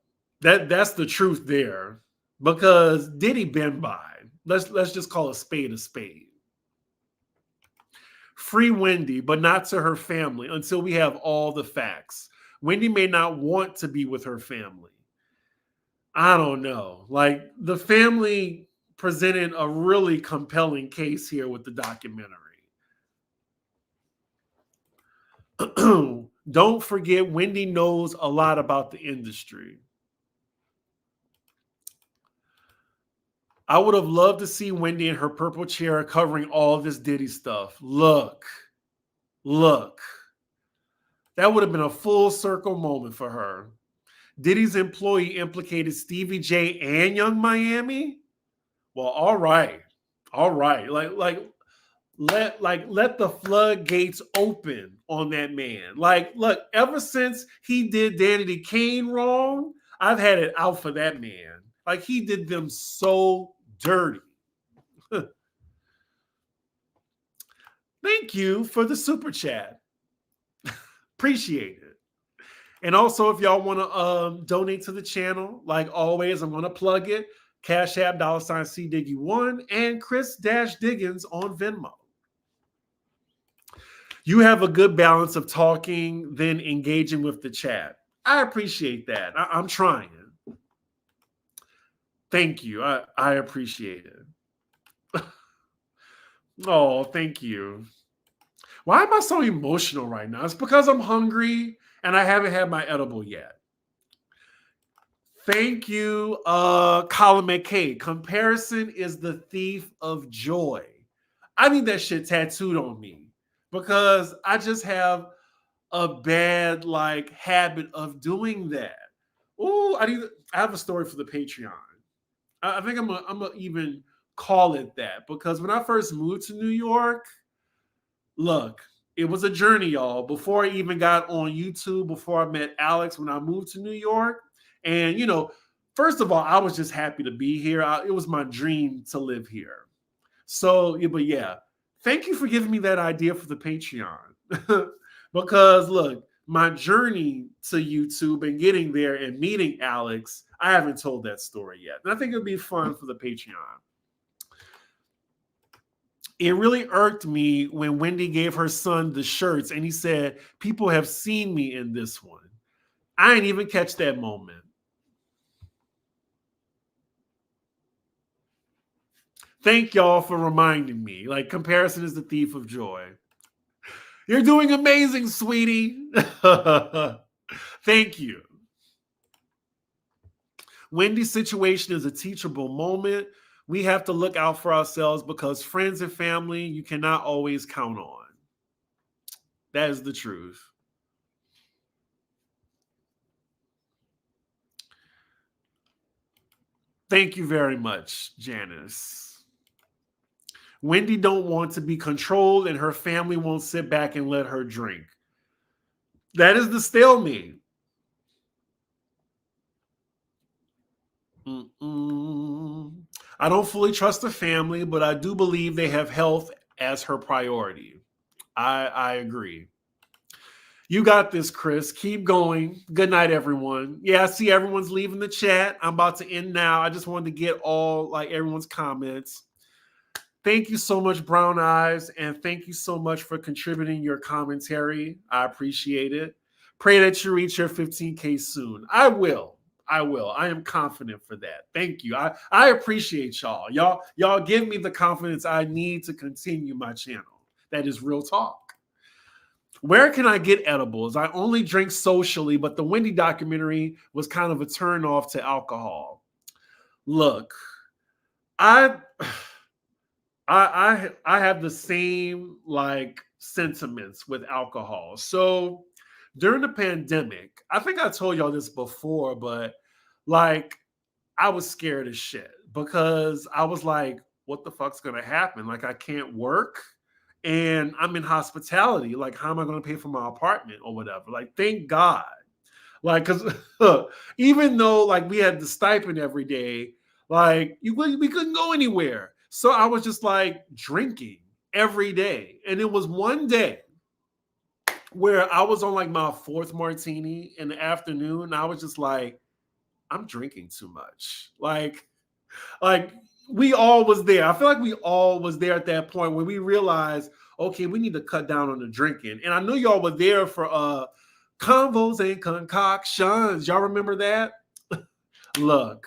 that's the truth there, because Diddy been bi. Let's just call a spade a spade. Free Wendy, but not to her family until we have all the facts. Wendy may not want to be with her family. I don't know. Like the family presented a really compelling case here with the documentary. Don't forget, Wendy knows a lot about the industry. I would have loved to see Wendy in her purple chair covering all this Diddy stuff. Look. That would have been a full circle moment for her. Diddy's employee implicated Stevie J and Young Miami? Well, all right. Let the floodgates open on that man. Like, look, ever since he did Danity Kane wrong, I've had it out for that man. Like, he did them so dirty. Thank you for the super chat. Appreciate it. And also, if y'all want to donate to the channel, like always, I'm going to plug it. Cash App, $CDiggy1, and Chris-Diggins on Venmo. You have a good balance of talking, then engaging with the chat. I appreciate that. I'm trying. Thank you. I appreciate it. Oh, thank you. Why am I so emotional right now? It's because I'm hungry and I haven't had my edible yet. Thank you, Colin McKay. Comparison is the thief of joy. I need that shit tattooed on me because I just have a bad habit of doing that. Ooh, I have a story for the Patreon. I think I'm gonna even call it that because when I first moved to New York, look, it was a journey, y'all. Before I even got on YouTube, before I met Alex, when I moved to New York, and first of all, I was just happy to be here. It was my dream to live here. So, but yeah, thank you for giving me that idea for the Patreon. Because look, my journey to YouTube and getting there and meeting Alex, I haven't told that story yet. And I think it'll be fun for the Patreon. It really irked me when Wendy gave her son the shirts and he said, "People have seen me in this one." I didn't even catch that moment. Thank y'all for reminding me. Like, comparison is the thief of joy. You're doing amazing, sweetie. Thank you. Wendy's situation is a teachable moment. We have to look out for ourselves because friends and family you cannot always count on. That is the truth. Thank you very much, Janice. Wendy don't want to be controlled and her family won't sit back and let her drink. That is the stalemate. I don't fully trust the family, but I do believe they have health as her priority. I agree. You got this, Chris. Keep going. Good night, everyone. Yeah, I see everyone's leaving the chat. I'm about to end now. I just wanted to get all like everyone's comments. Thank you so much, Brown Eyes, and thank you so much for contributing your commentary. I appreciate it. Pray that you reach your 15K soon. I will. I will. I am confident for that. Thank you. I appreciate y'all. Y'all give me the confidence I need to continue my channel. That is real talk. Where can I get edibles? I only drink socially, but the Wendy documentary was kind of a turn off to alcohol. Look, I have the same like sentiments with alcohol. So during the pandemic, I think I told y'all this before, but like I was scared as shit because I was like, what the fuck's gonna happen? Like I can't work and I'm in hospitality. Like, how am I gonna pay for my apartment or whatever? Like, thank God. Like, because even though like we had the stipend every day, like we couldn't go anywhere. So I was just like drinking every day. And it was one day where I was on like my fourth martini in the afternoon. And I was just like, I'm drinking too much. Like we all was there. I feel like we all was there at that point when we realized, okay, we need to cut down on the drinking. And I know y'all were there for convos and concoctions. Y'all remember that? Look,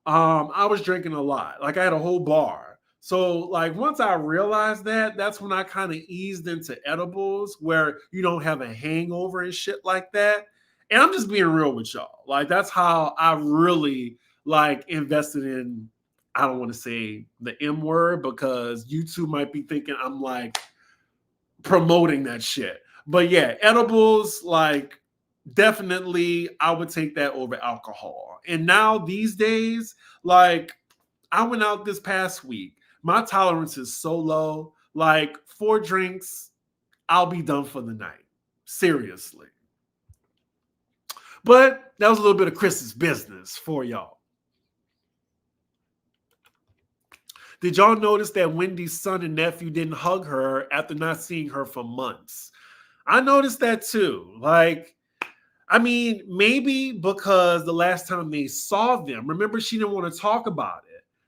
I was drinking a lot. Like I had a whole bar. So like once I realized that, that's when I kind of eased into edibles where you don't have a hangover and shit like that. And I'm just being real with y'all. Like that's how I really like invested in, I don't want to say the M word because you two might be thinking I'm like promoting that shit. But yeah, edibles, like definitely I would take that over alcohol. And now these days, like I went out this past week. My tolerance is so low. Like 4 drinks, I'll be done for the night. Seriously. But that was a little bit of Chris's business for y'all. Did y'all notice that Wendy's son and nephew didn't hug her after not seeing her for months? I noticed that too. Like, I mean, maybe because the last time they saw them, remember she didn't want to talk about it.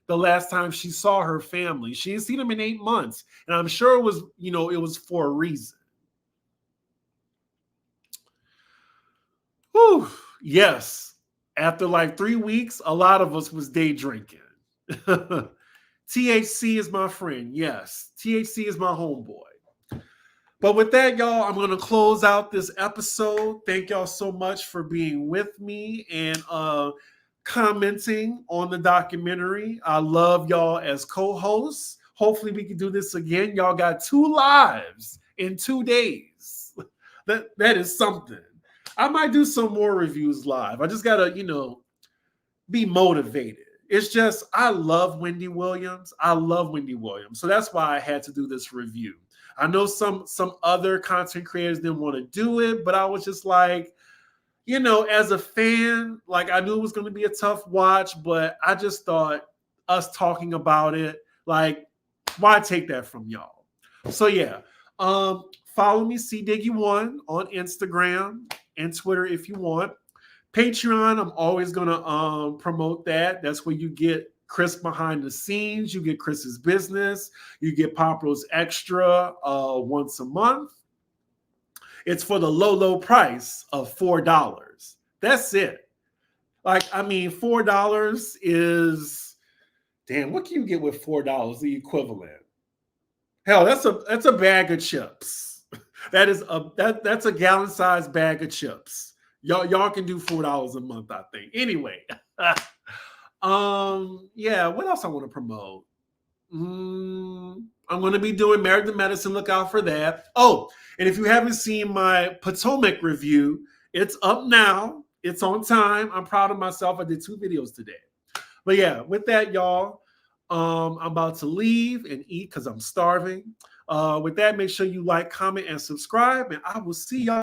The last time she saw her family, she didn't see them in 8 months. And I'm sure it was, it was for a reason. Whew, yes. After like 3 weeks, a lot of us was day drinking. THC is my friend. Yes. THC is my homeboy. But with that, y'all, I'm going to close out this episode. Thank y'all so much for being with me and commenting on the documentary. I love y'all as co-hosts. Hopefully we can do this again. Y'all got 2 lives in 2 days. That is something. I might do some more reviews live. I just got to, be motivated. It's just, I love Wendy Williams. I love Wendy Williams. So that's why I had to do this review. I know some other content creators didn't want to do it, but I was just like, as a fan, like I knew it was going to be a tough watch, but I just thought us talking about it, like, why take that from y'all? So yeah, follow me, CDiggy1 on Instagram and Twitter if you want. Patreon, I'm always going to promote that. That's where you get Chris behind the scenes. You get Chris's business. You get Pop Rose Extra once a month. It's for the low price of $4. That's it. Like, I mean, $4 is, damn, what can you get with $4? The equivalent. Hell, that's a bag of chips. That's a gallon-sized bag of chips. Y'all can do $4 a month, I think. Anyway, yeah. What else I want to promote? I'm going to be doing Married to Medicine. Look out for that. Oh, and if you haven't seen my Potomac review, it's up now. It's on time. I'm proud of myself. I did 2 videos today. But yeah, with that, y'all, I'm about to leave and eat because I'm starving. With that, make sure you like, comment, and subscribe, and I will see y'all.